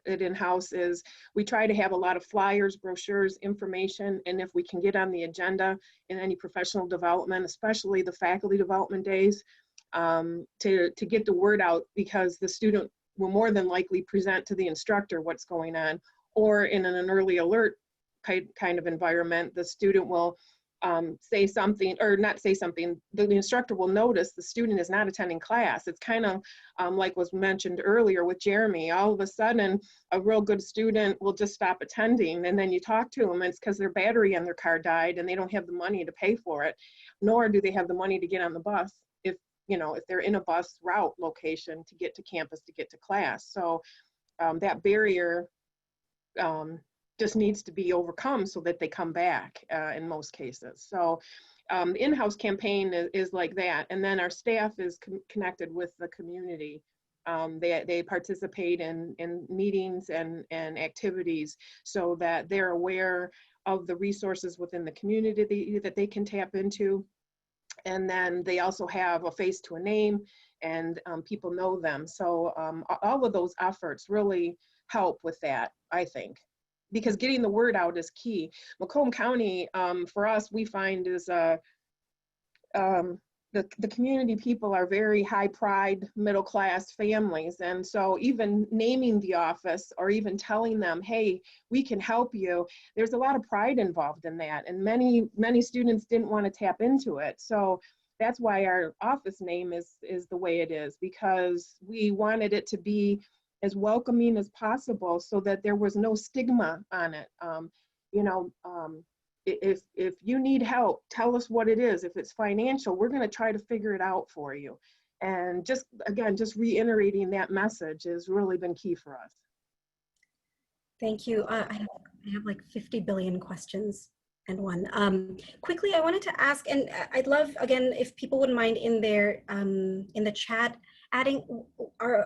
it in-house is we try to have a lot of flyers, brochures, information, and if we can get on the agenda in any professional development, especially the faculty development days, to get the word out, because the student will more than likely present to the instructor what's going on, or in an early alert kind of environment, the student will say something or not say something. The instructor will notice the student is not attending class. It's kind of like was mentioned earlier with Jeremy. All of a sudden, a real good student will just stop attending, and then you talk to them, and it's because their battery in their car died and they don't have the money to pay for it, nor do they have the money to get on the bus if they're in a bus route location to get to campus to get to class. So that barrier just needs to be overcome so that they come back in most cases. So the in-house campaign is like that. And then our staff is connected with the community. They participate in meetings and activities so that they're aware of the resources within the community that they can tap into. And then they also have a face to a name, and people know them. So all of those efforts really help with that, I think, because getting the word out is key. Macomb County, for us, we find is the community people are very high pride, middle class families. And so even naming the office or even telling them, hey, we can help you, there's a lot of pride involved in that. And many students didn't want to tap into it. So that's why our office name is the way it is, because we wanted it to be as welcoming as possible so that there was no stigma on it. If you need help, tell us what it is. If it's financial, we're going to try to figure it out for you. And just reiterating that message has really been key for us. Thank you. I have like 50 billion questions and one. Quickly, I wanted to ask, and I'd love, again, if people wouldn't mind in the chat, adding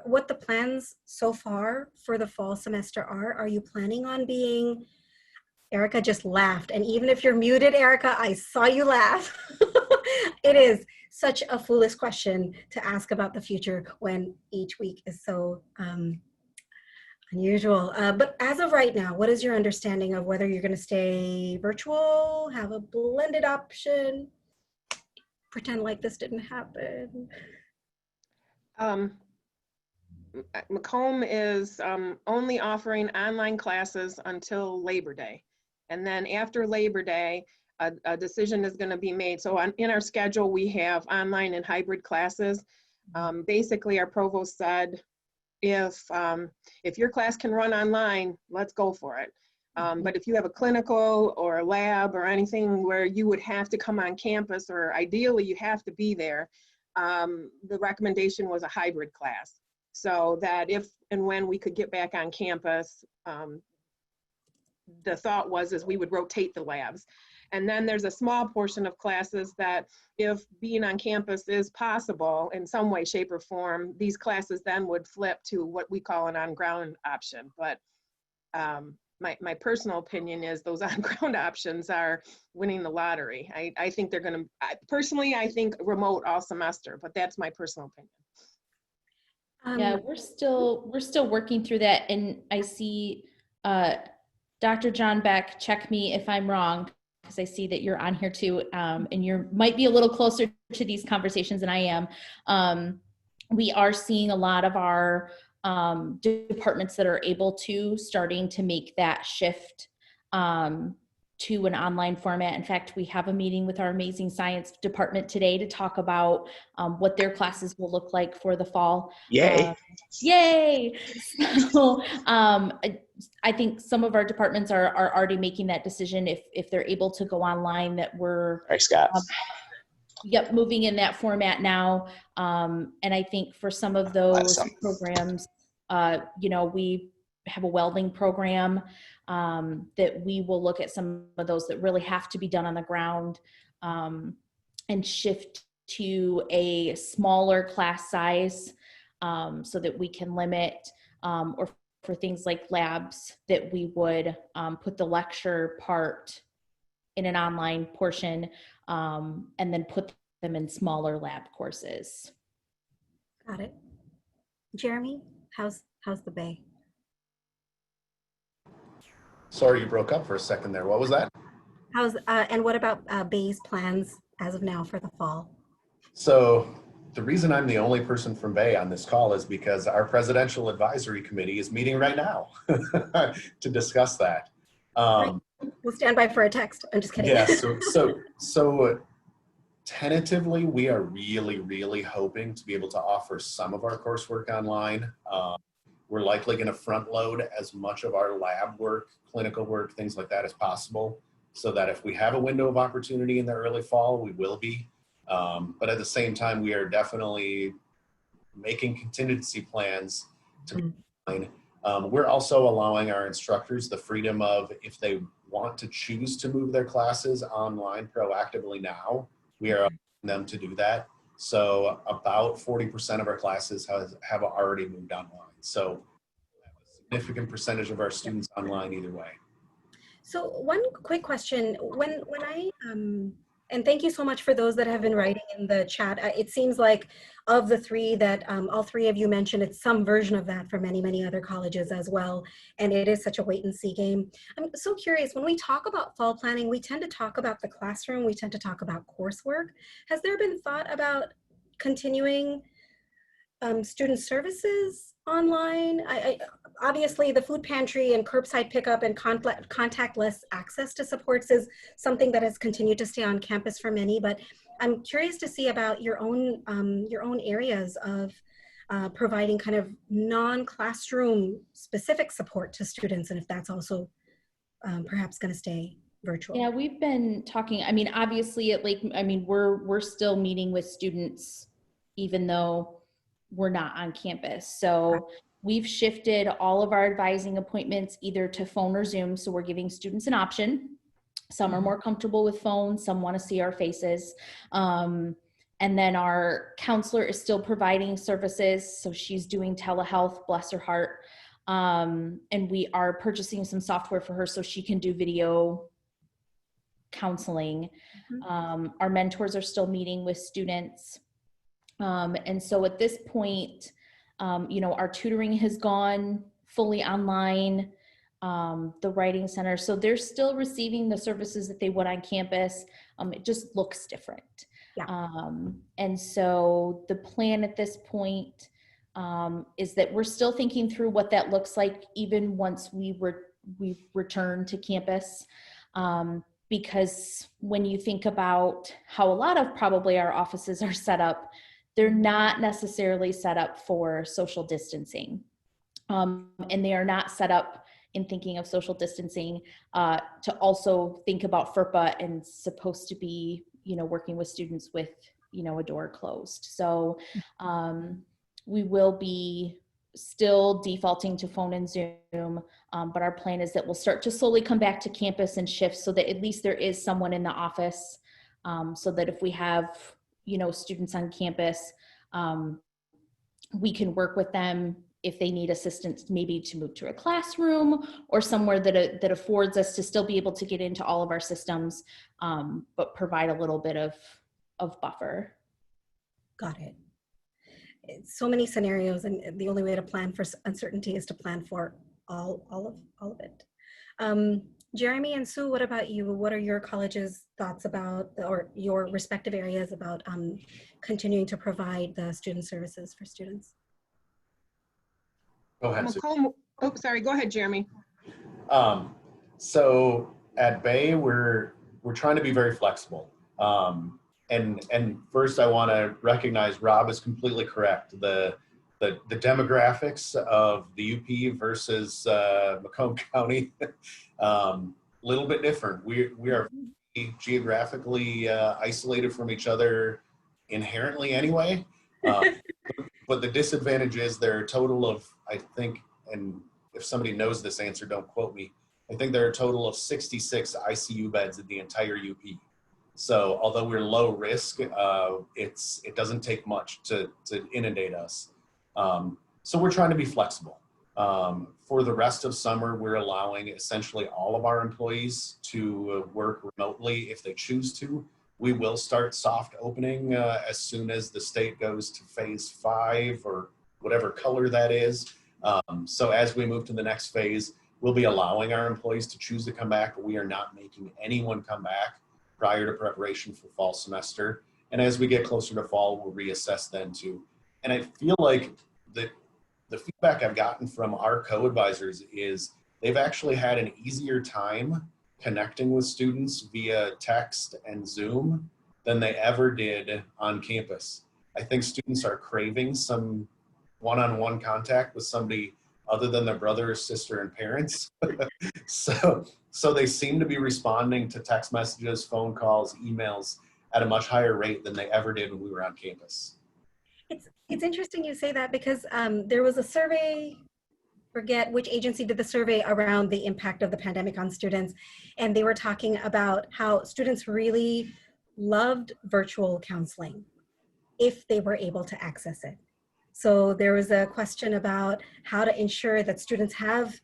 what the plans so far for the fall semester are. Are you planning on being Erica just laughed. And even if you're muted, Erica, I saw you laugh. It is such a foolish question to ask about the future when each week is so unusual. But as of right now, what is your understanding of whether you're going to stay virtual, have a blended option, pretend like this didn't happen? Macomb is only offering online classes until Labor Day. And then after Labor Day, a decision is going to be made. So in our schedule, we have online and hybrid classes. Basically, our provost said, if your class can run online, let's go for it. But if you have a clinical or a lab or anything where you would have to come on campus, or ideally you have to be there, the recommendation was a hybrid class. So that if and when we could get back on campus, the thought was we would rotate the labs. And then there's a small portion of classes that if being on campus is possible in some way, shape, or form, these classes then would flip to what we call an on-ground option. But my personal opinion is those on-ground options are winning the lottery. I think they're going to, personally, I think remote all semester, but that's my personal opinion. Yeah, we're still working through that. And I see Dr. John Beck, check me if I'm wrong, because I see that you're on here too, and you might be a little closer to these conversations than I am. We are seeing a lot of our departments that are able to starting to make that shift to an online format. In fact, we have a meeting with our amazing science department today to talk about what their classes will look like for the fall. Yay! Yay! So I think some of our departments are already making that decision if they're able to go online, that we're Scott. Moving in that format now. And I think for some of those programs, we have a welding program that we will look at some of those that really have to be done on the ground and shift to a smaller class size so that we can limit, or for things like labs, that we would put the lecture part in an online portion and then put them in smaller lab courses. Got it. Jeremy, how's the Bay? Sorry, you broke up for a second there. What was that? And what about Bay's plans as of now for the fall? So the reason I'm the only person from Bay on this call is because our presidential advisory committee is meeting right now to discuss that. We'll stand by for a text. I'm just kidding. Yeah, so tentatively, we are really hoping to be able to offer some of our coursework online. We're likely going to front load as much of our lab work, clinical work, things like that as possible, so that if we have a window of opportunity in the early fall, we will be. But at the same time, we are definitely making contingency plans to be online. We're also allowing our instructors the freedom of, if they want to choose to move their classes online proactively now, we are allowing them to do that. So about 40% of our classes have already moved online. So a significant percentage of our students online either way. So one quick question, when I, and thank you so much for those that have been writing in the chat. It seems like of the three that all three of you mentioned, it's some version of that for many other colleges as well. And it is such a wait and see game. I'm so curious, when we talk about fall planning, we tend to talk about the classroom, we tend to talk about coursework. Has there been thought about continuing student services online? Obviously, the food pantry and curbside pickup and contactless access to supports is something that has continued to stay on campus for many, but I'm curious to see about your own areas of providing kind of non-classroom specific support to students, and if that's also perhaps going to stay virtual. Yeah, we've been talking, I mean, obviously at Lake, I mean, we're still meeting with students even though we're not on campus. So we've shifted all of our advising appointments either to phone or Zoom. So we're giving students an option. Some are more comfortable with phone, some want to see our faces. And then our counselor is still providing services. So she's doing telehealth, bless her heart. And we are purchasing some software for her so she can do video counseling. Our mentors are still meeting with students. And so at this point, our tutoring has gone fully online, the writing center. So they're still receiving the services that they would on campus. It just looks different. Yeah. And so the plan at this point is that we're still thinking through what that looks like, even once we return to campus. Because when you think about how a lot of probably our offices are set up, they're not necessarily set up for social distancing. And they are not set up in thinking of social distancing to also think about FERPA and supposed to be, working with students with, a door closed. So we will be still defaulting to phone and Zoom, but our plan is that we'll start to slowly come back to campus and shift so that at least there is someone in the office, so that if we have, students on campus, we can work with them if they need assistance, maybe to move to a classroom or somewhere that affords us to still be able to get into all of our systems, but provide a little bit of buffer. Got it. It's so many scenarios, and the only way to plan for uncertainty is to plan for all of it. Jeremy and Sue, what about you? What are your college's thoughts about, or your respective areas about continuing to provide the student services for students? Go ahead, Sue. Oh, sorry. Go ahead, Jeremy. So at Bay, we're trying to be very flexible. And first, I want to recognize Rob is completely correct. The demographics of the UP versus Macomb County, little bit different. We are geographically isolated from each other inherently anyway. But the disadvantage is there are a total of, I think, and if somebody knows this answer, don't quote me, I think there are a total of 66 ICU beds in the entire UP. So although we're low risk, it doesn't take much to inundate us. So we're trying to be flexible. For the rest of summer, we're allowing essentially all of our employees to work remotely if they choose to. We will start soft opening as soon as the state goes to phase 5 or whatever color that is. So as we move to the next phase, we'll be allowing our employees to choose to come back, but we are not making anyone come back prior to preparation for fall semester. And as we get closer to fall, we'll reassess then too. And I feel like the feedback I've gotten from our co-advisors is they've actually had an easier time connecting with students via text and Zoom than they ever did on campus. I think students are craving some one-on-one contact with somebody other than their brother or sister and parents. So they seem to be responding to text messages, phone calls, emails at a much higher rate than they ever did when we were on campus. It's interesting you say that, because there was a survey, forget which agency did the survey around the impact of the pandemic on students, and they were talking about how students really loved virtual counseling if they were able to access it. So there was a question about how to ensure that students have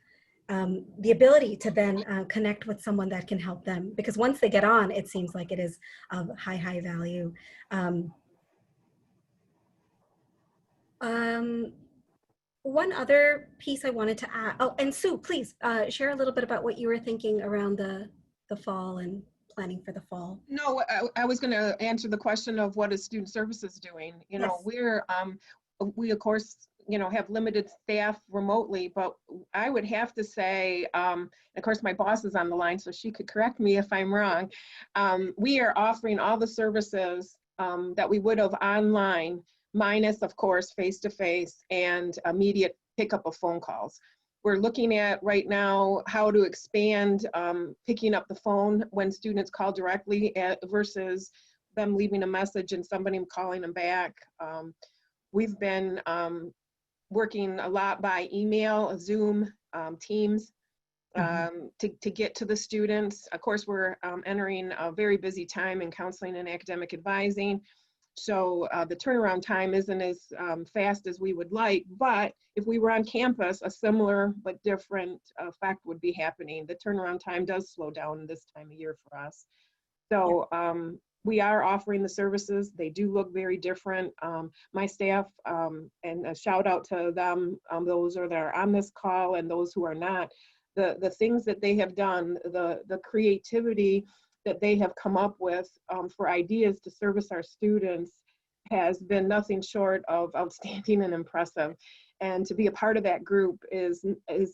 the ability to then connect with someone that can help them, because once they get on, it seems like it is of high value. One other piece I wanted to add, oh, and Sue, please share a little bit about what you were thinking around the fall and planning for the fall. No, I was going to answer the question of what is student services doing. You know, we of course, have limited staff remotely, but I would have to say, of course, my boss is on the line, so she could correct me if I'm wrong. We are offering all the services that we would have online, minus, of course, face-to-face and immediate pickup of phone calls. We're looking at right now how to expand picking up the phone when students call directly versus them leaving a message and somebody calling them back. We've been working a lot by email, Zoom, Teams, to get to the students. Of course, we're entering a very busy time in counseling and academic advising. So the turnaround time isn't as fast as we would like, but if we were on campus, a similar but different effect would be happening. The turnaround time does slow down this time of year for us. So we are offering the services. They do look very different. My staff, and a shout out to them, those that are on this call and those who are not, the things that they have done, the creativity that they have come up with for ideas to service our students has been nothing short of outstanding and impressive. And to be a part of that group is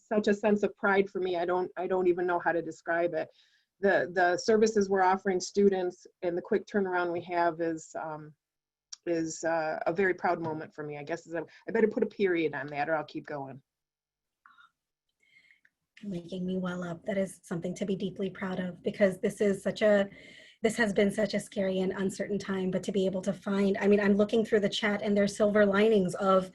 such a sense of pride for me. I don't even know how to describe it. The services we're offering students and the quick turnaround we have is a very proud moment for me. I guess I better put a period on that or I'll keep going. Making me well up. That is something to be deeply proud of, because this has been such a scary and uncertain time, but to be able to find, I mean, I'm looking through the chat and there's silver linings of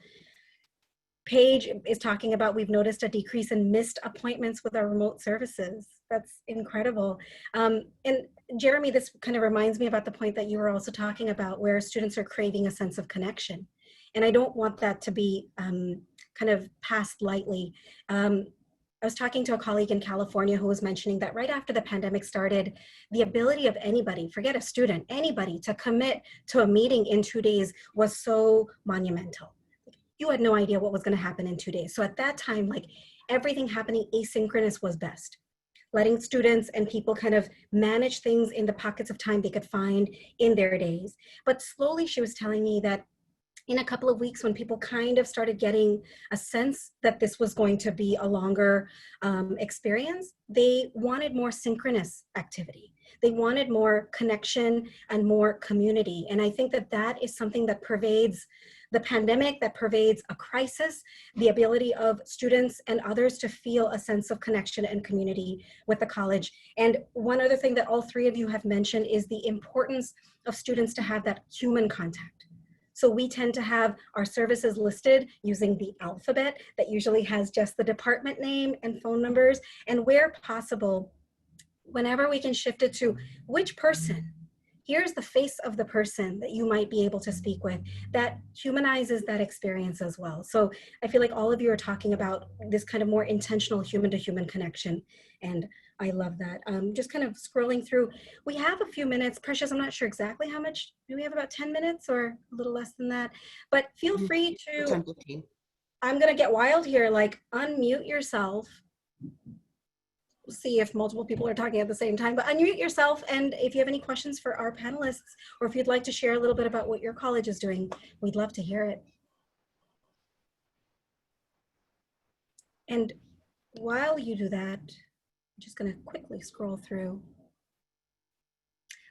Paige is talking about, we've noticed a decrease in missed appointments with our remote services. That's incredible. And Jeremy, this kind of reminds me about the point that you were also talking about, where students are craving a sense of connection. And I don't want that to be kind of passed lightly. I was talking to a colleague in California who was mentioning that right after the pandemic started, the ability of anybody, forget a student, anybody, to commit to a meeting in 2 days was so monumental. You had no idea what was going to happen in 2 days. So at that time, like, everything happening asynchronous was best. Letting students and people kind of manage things in the pockets of time they could find in their days. But slowly she was telling me that in a couple of weeks, when people kind of started getting a sense that this was going to be a longer experience, they wanted more synchronous activity. They wanted more connection and more community. And I think that that is something that pervades the pandemic, that pervades a crisis, the ability of students and others to feel a sense of connection and community with the college. And one other thing that all three of you have mentioned is the importance of students to have that human contact. So we tend to have our services listed using the alphabet that usually has just the department name and phone numbers. And where possible, whenever we can shift it to which person, here's the face of the person that you might be able to speak with, that humanizes that experience as well. So I feel like all of you are talking about this kind of more intentional human to human connection. And I love that. Just kind of scrolling through, we have a few minutes. Precious, I'm not sure exactly how much. Do we have about 10 minutes or a little less than that? But feel free to, 10, 15. I'm gonna get wild here, like unmute yourself. We'll see if multiple people are talking at the same time, but unmute yourself. And if you have any questions for our panelists, or if you'd like to share a little bit about what your college is doing, we'd love to hear it. And while you do that, I'm just going to quickly scroll through.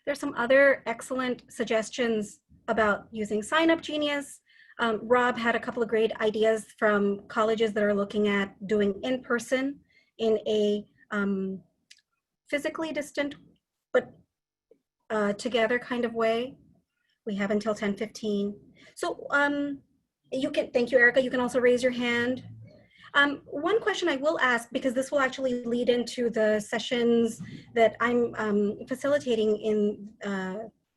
There's some other excellent suggestions about using Sign Up Genius. Rob had a couple of great ideas from colleges that are looking at doing in-person in a physically distant but together kind of way. We have until 10:15. So you can, thank you, Erica. You can also raise your hand. One question I will ask, because this will actually lead into the sessions that I'm facilitating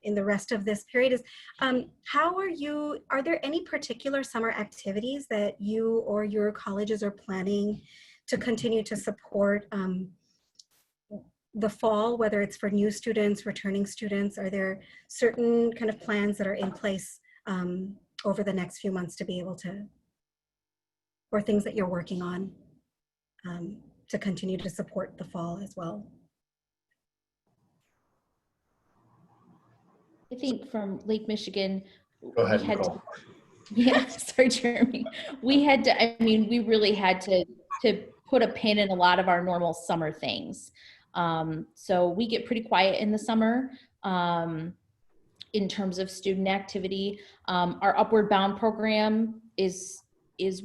in the rest of this period, is are there any particular summer activities that you or your colleges are planning to continue to support the fall, whether it's for new students, returning students? Are there certain kind of plans that are in place over the next few months to be able to, or things that you're working on to continue to support the fall as well? I think from Lake Michigan, Go ahead, we had Nicole. yeah, sorry, Jeremy. We had to, I mean, we really had to put a pin in a lot of our normal summer things. So we get pretty quiet in the summer in terms of student activity. Our Upward Bound program is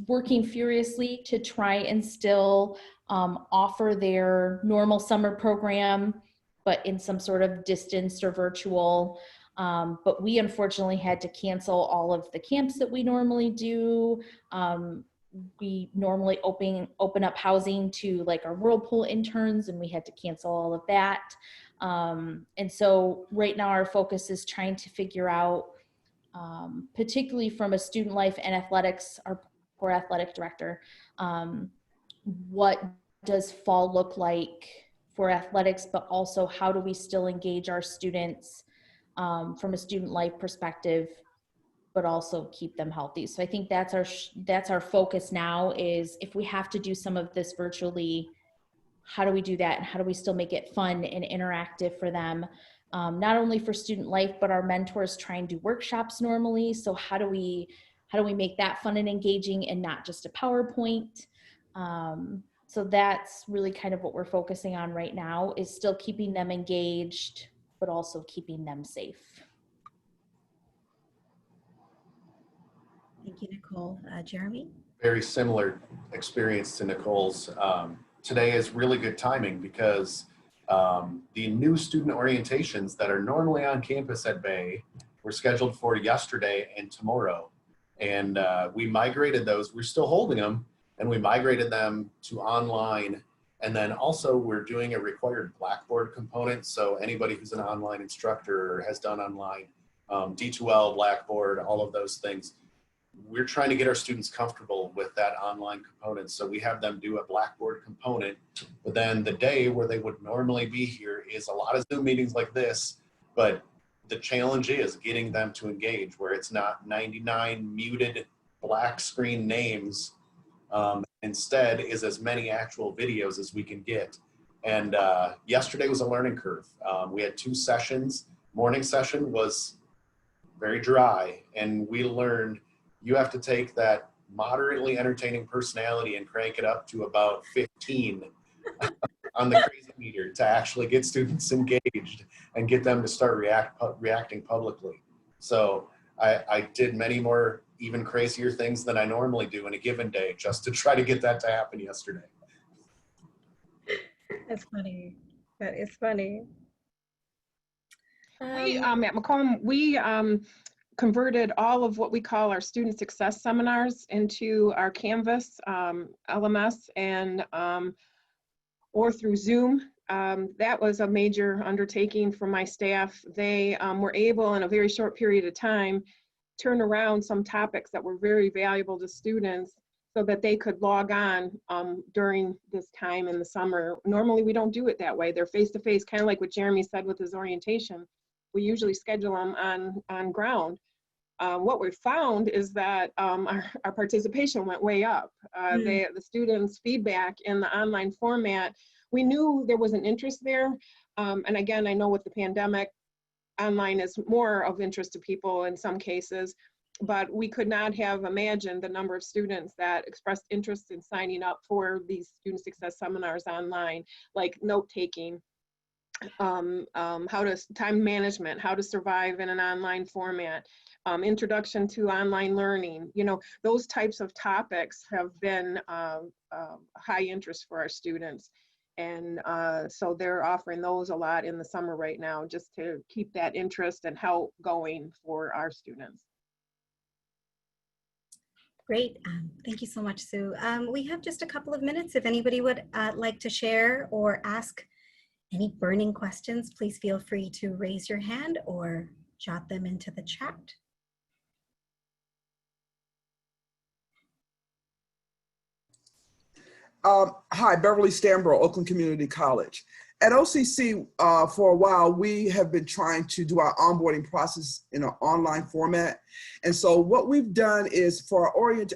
working furiously to try and still offer their normal summer program, but in some sort of distanced or virtual. But we unfortunately had to cancel all of the camps that we normally do. We normally open up housing to like our Whirlpool interns, and we had to cancel all of that. And so right now our focus is trying to figure out particularly from a student life and athletics, our poor athletic director, what does fall look like for athletics, but also how do we still engage our students from a student life perspective, but also keep them healthy. So I think that's our focus now, is if we have to do some of this virtually, how do we do that? And how do we still make it fun and interactive for them? Not only for student life, but our mentors try and do workshops normally. So how do we make that fun and engaging and not just a PowerPoint? So that's really kind of what we're focusing on right now, is still keeping them engaged, but also keeping them safe. Thank you, Nicole. Jeremy? Very similar experience to Nicole's. Today is really good timing because the new student orientations that are normally on campus at Bay were scheduled for yesterday and tomorrow. And we migrated those. We're still holding them, and we migrated them to online. And then also we're doing a required Blackboard component. So anybody who's an online instructor or has done online, D2L, Blackboard, all of those things, we're trying to get our students comfortable with that online component. So we have them do a Blackboard component, but then the day where they would normally be here is a lot of Zoom meetings like this, but the challenge is getting them to engage where it's not 99 muted black screen names. Instead is as many actual videos as we can get. And yesterday was a learning curve. We had 2 sessions. Morning session was very dry, and we learned you have to take that moderately entertaining personality and crank it up to about 15 on the crazy meter to actually get students engaged and get them to start reacting publicly. So I did many more even crazier things than I normally do in a given day just to try to get that to happen yesterday. That's funny. That is funny. We, at Macomb, we converted all of what we call our student success seminars into our Canvas LMS and or through Zoom. That was a major undertaking for my staff. They were able in a very short period of time turn around some topics that were very valuable to students so that they could log on during this time in the summer. Normally we don't do it that way. They're face-to-face, kind of like what Jeremy said with his orientation. We usually schedule them on ground. What we found is that our participation went way up. The students' feedback in the online format, we knew there was an interest there. And again, I know with the pandemic, online is more of interest to people in some cases, but we could not have imagined the number of students that expressed interest in signing up for these student success seminars online, like note-taking, time management, how to survive in an online format, introduction to online learning. You know, those types of topics have been high interest for our students. And so they're offering those a lot in the summer right now, just to keep that interest and help going for our students. Great. Thank you so much, Sue. We have just a couple of minutes. If anybody would like to share or ask any burning questions, please feel free to raise your hand or jot them into the chat. Hi, Beverly Stambro, Oakland Community College. At OCC, for a while, we have been trying to do our onboarding process in an online format. And so what we've done is for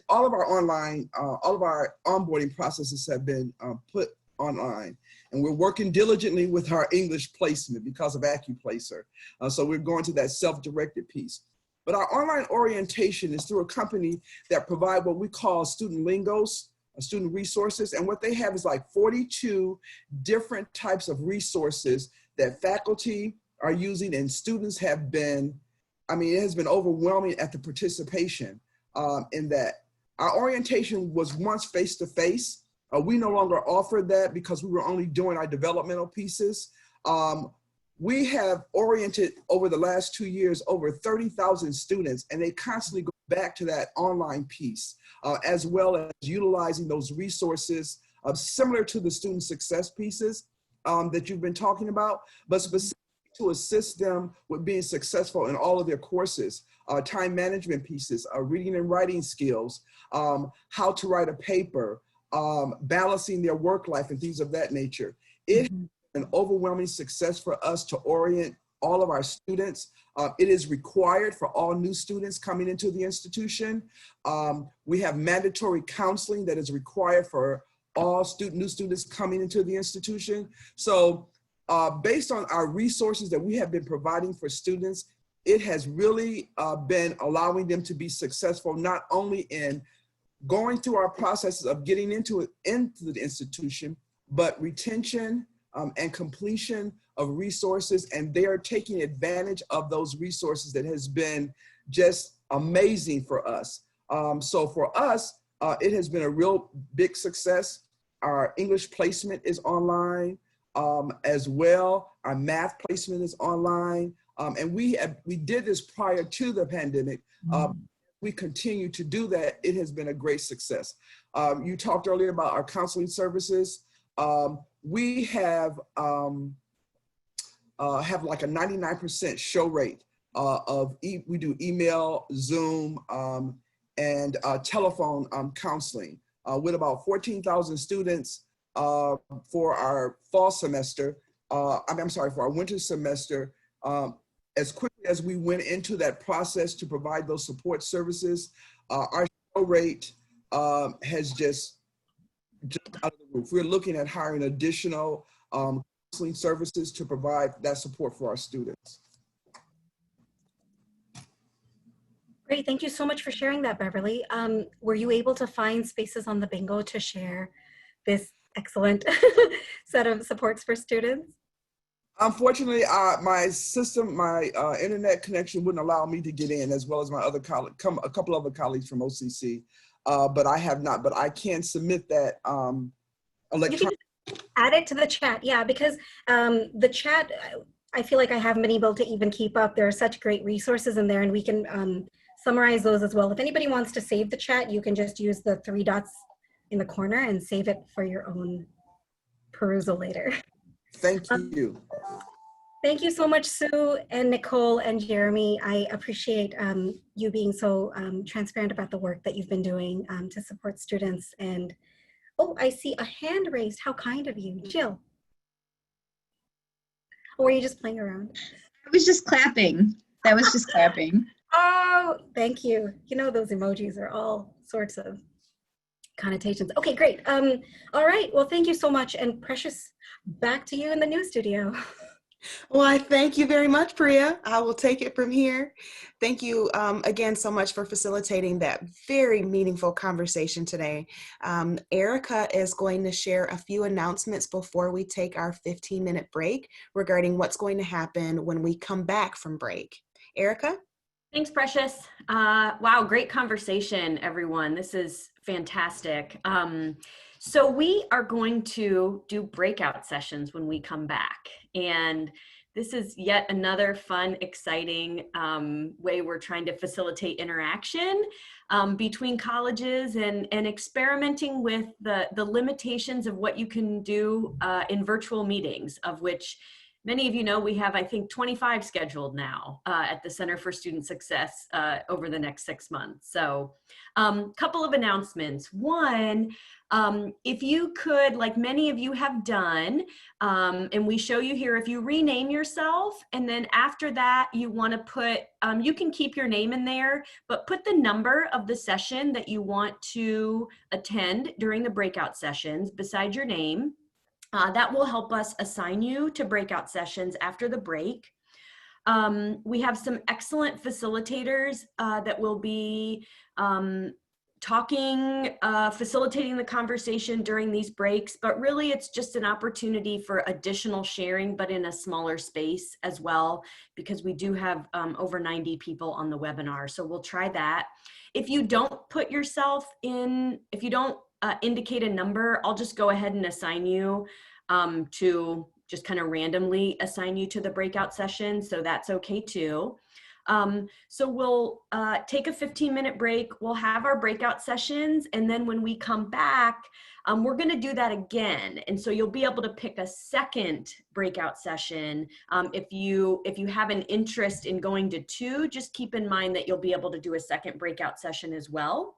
all of our onboarding processes have been put online. And we're working diligently with our English placement because of AccuPlacer. So we're going to that self-directed piece. But our online orientation is through a company that provide what we call student lingos, student resources. And what they have is like 42 different types of resources that faculty are using, and students have been, I mean, it has been overwhelming at the participation in that. Our orientation was once face-to-face. We no longer offer that because we were only doing our developmental pieces. We have oriented over the last 2 years over 30,000 students, and they constantly go back to that online piece, as well as utilizing those resources similar to the student success pieces that you've been talking about, but specifically to assist them with being successful in all of their courses. time management pieces, reading and writing skills, how to write a paper, balancing their work life and things of that nature. It has been an overwhelming success for us to orient all of our students. It is required for all new students coming into the institution. We have mandatory counseling that is required for all new students coming into the institution. So based on our resources that we have been providing for students, it has really been allowing them to be successful, not only in going through our processes of getting into the institution, but retention and completion of resources, and they are taking advantage of those resources that has been just amazing for us. So for us, it has been a real big success. Our English placement is online as well. Our math placement is online. And we did this prior to the pandemic. We continue to do that. It has been a great success. You talked earlier about our counseling services. We have like a 99% show rate we do email, Zoom, and telephone counseling with about 14,000 students for our fall semester. I'm sorry, for our winter semester. As quickly as we went into that process to provide those support services, our show rate has just out of the roof. We're looking at hiring additional counseling services to provide that support for our students. Great, thank you so much for sharing that, Beverly. Were you able to find spaces on the bingo to share this excellent set of supports for students? Unfortunately, my internet connection wouldn't allow me to get in, as well as my other colleague, a couple other colleagues from OCC, but I have not. But I can submit that electronically. Add it to the chat, yeah, because the chat, I feel like I haven't been able to even keep up. There are such great resources in there, and we can summarize those as well. If anybody wants to save the chat, you can just use the 3 dots in the corner and save it for your own perusal later. Thank you. Thank you so much, Sue and Nicole and Jeremy. I appreciate you being so transparent about the work that you've been doing to support students. And oh, I see a hand raised. How kind of you, Jill. Or were you just playing around? I was just clapping. That was just clapping. Oh, thank you. You know, those emojis are all sorts of connotations. Okay, great. All right, well, thank you so much. And Precious, back to you in the news studio. Well, I thank you very much, Priya. I will take it from here. Thank you again so much for facilitating that very meaningful conversation today. Erica is going to share a few announcements before we take our 15-minute break regarding what's going to happen when we come back from break. Erica? Thanks, Precious. Wow, great conversation, everyone. This is fantastic. So we are going to do breakout sessions when we come back. And this is yet another fun, exciting way we're trying to facilitate interaction between colleges and experimenting with the limitations of what you can do in virtual meetings, of which many of you know we have, I think, 25 scheduled now at the Center for Student Success over the next 6 months. So couple of announcements. One, if you could, like many of you have done, and we show you here, if you rename yourself, and then after that you want to put, you can keep your name in there, but put the number of the session that you want to attend during the breakout sessions beside your name. That will help us assign you to breakout sessions after the break. We have some excellent facilitators that will be facilitating the conversation during these breaks, but really it's just an opportunity for additional sharing, but in a smaller space as well, because we do have over 90 people on the webinar. So we'll try that. If you don't put yourself in, if you don't indicate a number, I'll just go ahead and assign you to just kind of randomly assign you to the breakout session. So that's okay too. So we'll take a 15-minute break. We'll have our breakout sessions. And then when we come back, we're going to do that again. And so you'll be able to pick a second breakout session. If you have an interest in going to 2, just keep in mind that you'll be able to do a second breakout session as well.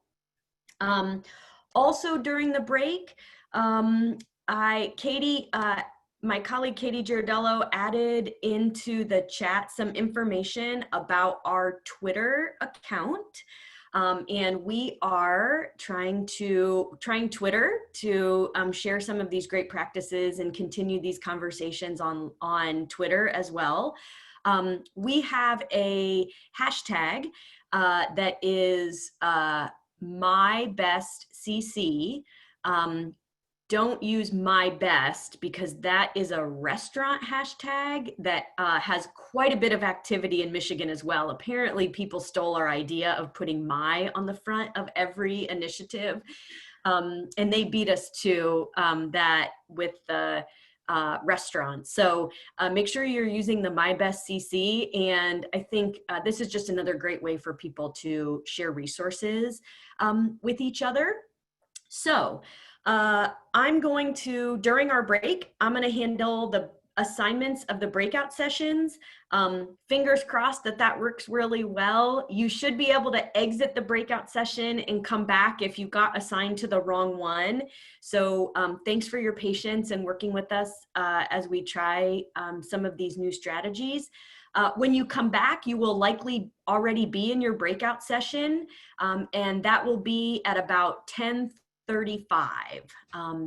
Also during the break, my colleague Katie Giardello added into the chat some information about our Twitter account. And we are trying Twitter to share some of these great practices and continue these conversations on Twitter as well. We have a hashtag that is MyBestCC. Don't use my best because that is a restaurant hashtag that has quite a bit of activity in Michigan as well. Apparently people stole our idea of putting my on the front of every initiative. And they beat us to that with the restaurants. So make sure you're using the My Best CC. And I think this is just another great way for people to share resources with each other. So I'm going to, during our break, I'm going to handle the assignments of the breakout sessions. Fingers crossed that works really well. You should be able to exit the breakout session and come back if you got assigned to the wrong one. So thanks for your patience and working with us as we try some of these new strategies. When you come back, you will likely already be in your breakout session, and that will be at about 10:35.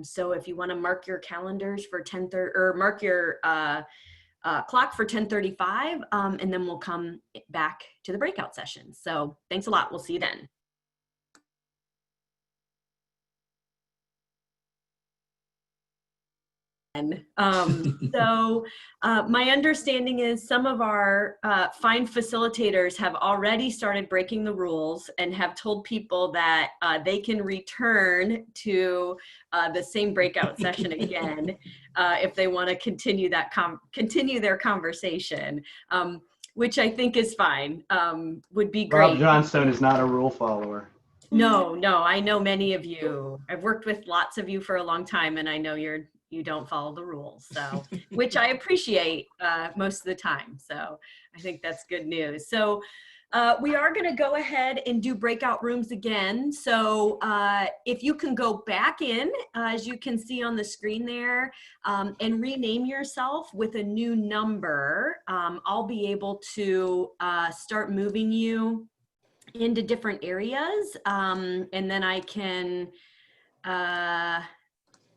So if you want to mark your calendars for 10:30 or mark your clock for 10:35, and then we'll come back to the breakout session. So thanks a lot. We'll see you then. My understanding is some of our fine facilitators have already started breaking the rules and have told people that they can return to the same breakout session again if they want to continue their conversation, which I think is fine. Would be great. Rob Johnstone is not a rule follower. No, I know many of you. I've worked with lots of you for a long time, and I know you don't follow the rules, so which I appreciate most of the time. So I think that's good news. So we are going to go ahead and do breakout rooms again. So if you can go back in, as you can see on the screen there, and rename yourself with a new number, I'll be able to start moving you into different areas, and then I can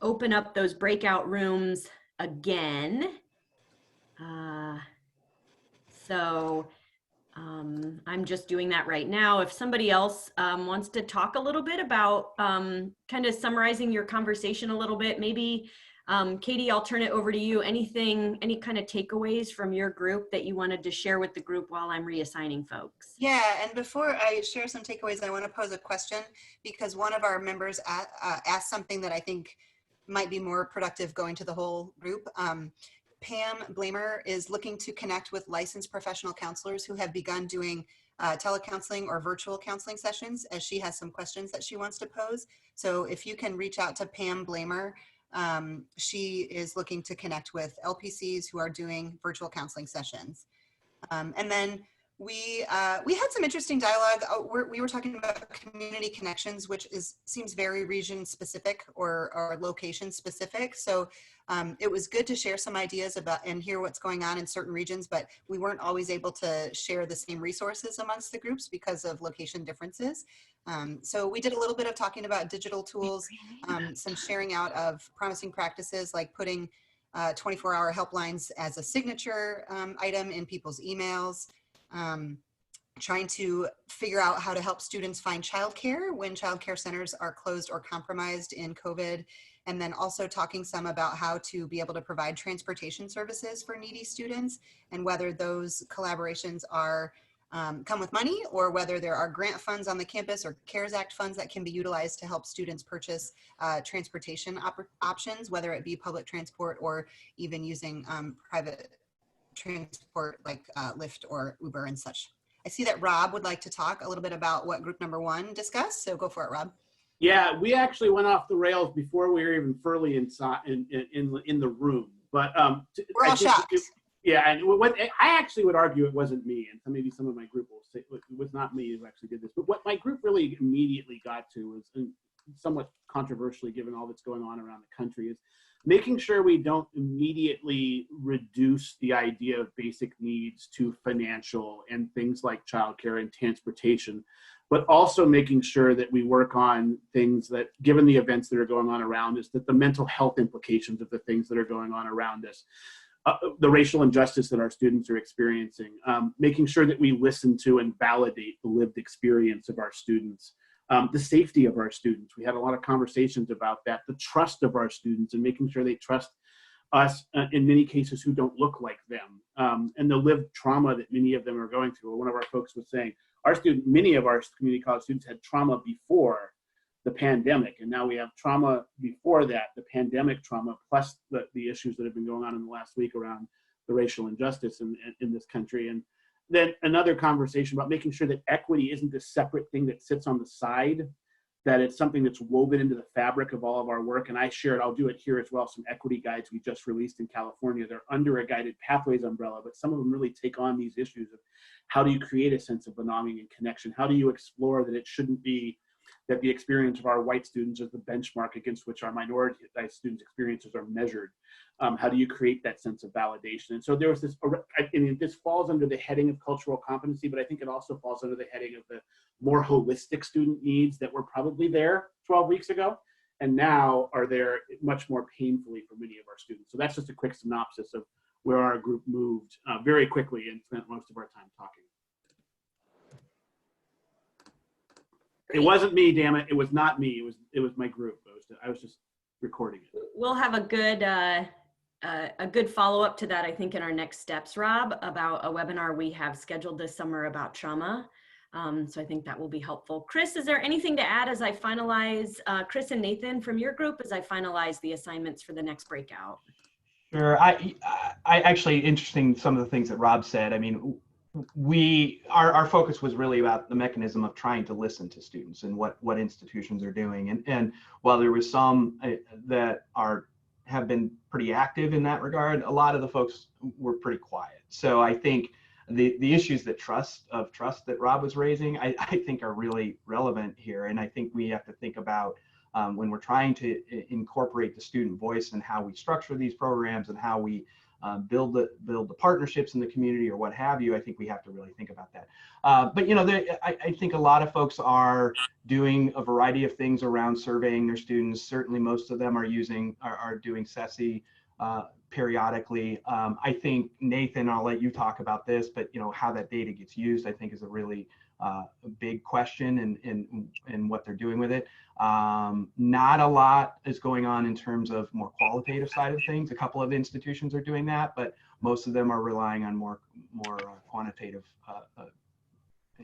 open up those breakout rooms again. I'm just doing that right now. If somebody else wants to talk a little bit about kind of summarizing your conversation a little bit, maybe Katie, I'll turn it over to you. Any kind of takeaways from your group that you wanted to share with the group while I'm reassigning folks? Yeah, and before I share some takeaways, I want to pose a question because one of our members asked something that I think might be more productive going to the whole group. Pam Blamer is looking to connect with licensed professional counselors who have begun doing telecounseling or virtual counseling sessions, as she has some questions that she wants to pose. So if you can reach out to Pam Blamer, she is looking to connect with LPCs who are doing virtual counseling sessions. And then we had some interesting dialogue. We were talking about community connections, which seems very region specific or location specific. So it was good to share some ideas about and hear what's going on in certain regions, but we weren't always able to share the same resources amongst the groups because of location differences. So we did a little bit of talking about digital tools, some sharing out of promising practices like putting 24-hour helplines as a signature item in people's emails. Trying to figure out how to help students find childcare when childcare centers are closed or compromised in COVID. And then also talking some about how to be able to provide transportation services for needy students and whether those collaborations are come with money or whether there are grant funds on the campus or CARES Act funds that can be utilized to help students purchase transportation options, whether it be public transport or even using private transport like Lyft or Uber and such. I see that Rob would like to talk a little bit about what group number 1 discussed. So go for it, Rob. Yeah, we actually went off the rails before we were even fully inside in the room. But we're all shocked. Yeah, and what I actually would argue it wasn't me, and maybe some of my group will say it was not me who actually did this. But what my group really immediately got to was, and somewhat controversially given all that's going on around the country, is making sure we don't immediately reduce the idea of basic needs to financial and things like childcare and transportation, but also making sure that we work on things that, given the events that are going on around us, that the mental health implications of the things that are going on around us, the racial injustice that our students are experiencing, making sure that we listen to and validate the lived experience of our students, the safety of our students. We had a lot of conversations about that, the trust of our students and making sure they trust us in many cases who don't look like them, and the lived trauma that many of them are going through. One of our folks was saying, many of our community college students had trauma before the pandemic, and now we have trauma before that, the pandemic trauma, plus the issues that have been going on in the last week around the racial injustice in this country. And then another conversation about making sure that equity isn't a separate thing that sits on the side, that it's something that's woven into the fabric of all of our work. And I shared, I'll do it here as well, some equity guides we just released in California. They're under a Guided Pathways umbrella, but some of them really take on these issues of how do you create a sense of belonging and connection? How do you explore that it shouldn't be that the experience of our white students is the benchmark against which our minority students' experiences are measured? How do you create that sense of validation? And so there was this, I mean, this falls under the heading of cultural competency, but I think it also falls under the heading of the more holistic student needs that were probably there 12 weeks ago, and now are there much more painfully for many of our students. So that's just a quick synopsis of where our group moved very quickly and spent most of our time talking. It wasn't me, damn it. It was not me. It was my group. I was just recording it. We'll have a good follow-up to that, I think, in our next steps, Rob, about a webinar we have scheduled this summer about trauma. So I think that will be helpful. Chris, is there anything to add as I finalize, Chris and Nathan from your group, as I finalize the assignments for the next breakout? Sure. I actually, interesting, some of the things that Rob said. I mean, our focus was really about the mechanism of trying to listen to students and what institutions are doing. And while there was some that have been pretty active in that regard, a lot of the folks were pretty quiet. So I think the issues that trust that Rob was raising, I think are really relevant here. And I think we have to think about when we're trying to incorporate the student voice and how we structure these programs and how we build the partnerships in the community or what have you. I think we have to really think about that. But you know, I think a lot of folks are doing a variety of things around surveying their students. Certainly, most of them are doing SESI periodically. I think Nathan, I'll let you talk about this, but you know, how that data gets used, I think, is a really big question and what they're doing with it. Not a lot is going on in terms of more qualitative side of things. A couple of institutions are doing that, but most of them are relying on more quantitative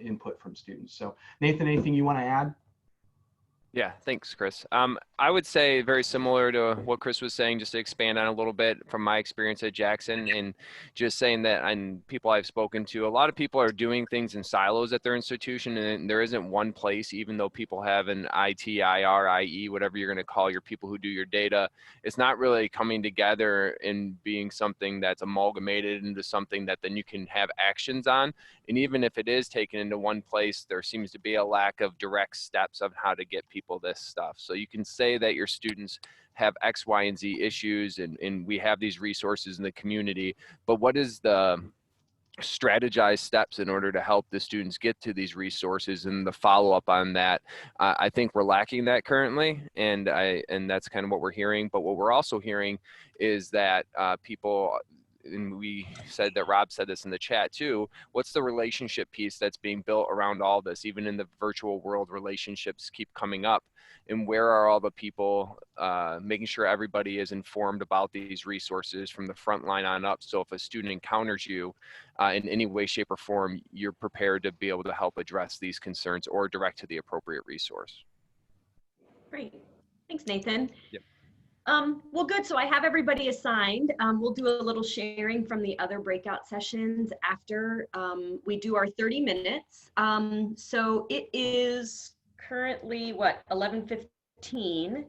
input from students. So Nathan, anything you want to add? Yeah, thanks, Chris. I would say very similar to what Chris was saying, just to expand on a little bit from my experience at Jackson, and just saying that, and people I've spoken to, a lot of people are doing things in silos at their institution, and there isn't one place, even though people have an IT, IR, IE, whatever you're going to call your people who do your data. It's not really coming together and being something that's amalgamated into something that then you can have actions on. And even if it is taken into one place, there seems to be a lack of direct steps of how to get people this stuff. So you can say that your students have X, Y, and Z issues, and we have these resources in the community, but what is the strategized steps in order to help the students get to these resources and the follow-up on that? I think we're lacking that currently, and that's kind of what we're hearing. But what we're also hearing is that people, and we said that Rob said this in the chat too, what's the relationship piece that's being built around all this? Even in the virtual world, relationships keep coming up. And where are all the people making sure everybody is informed about these resources from the front line on up? So if a student encounters you in any way, shape, or form, you're prepared to be able to help address these concerns or direct to the appropriate resource. Great. Thanks, Nathan. Yep. Well, good. So I have everybody assigned. We'll do a little sharing from the other breakout sessions after we do our 30 minutes. So it is currently what, 11:15.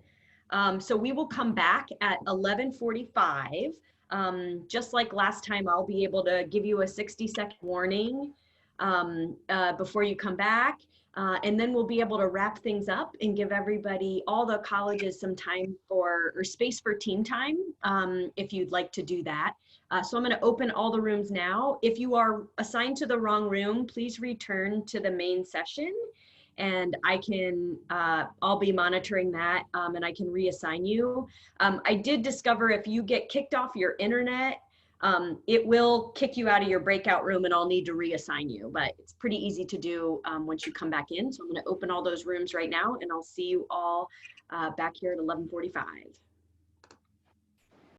So we will come back at 11:45. Just like last time, I'll be able to give you a 60-second warning before you come back. And then we'll be able to wrap things up and give everybody, all the colleges, some time for, or space for team time, if you'd like to do that. So I'm going to open all the rooms now. If you are assigned to the wrong room, please return to the main session, and I can, I'll be monitoring that, and I can reassign you. I did discover if you get kicked off your internet, it will kick you out of your breakout room and I'll need to reassign you, but it's pretty easy to do once you come back in. So I'm going to open all those rooms right now, and I'll see you all back here at 11:45.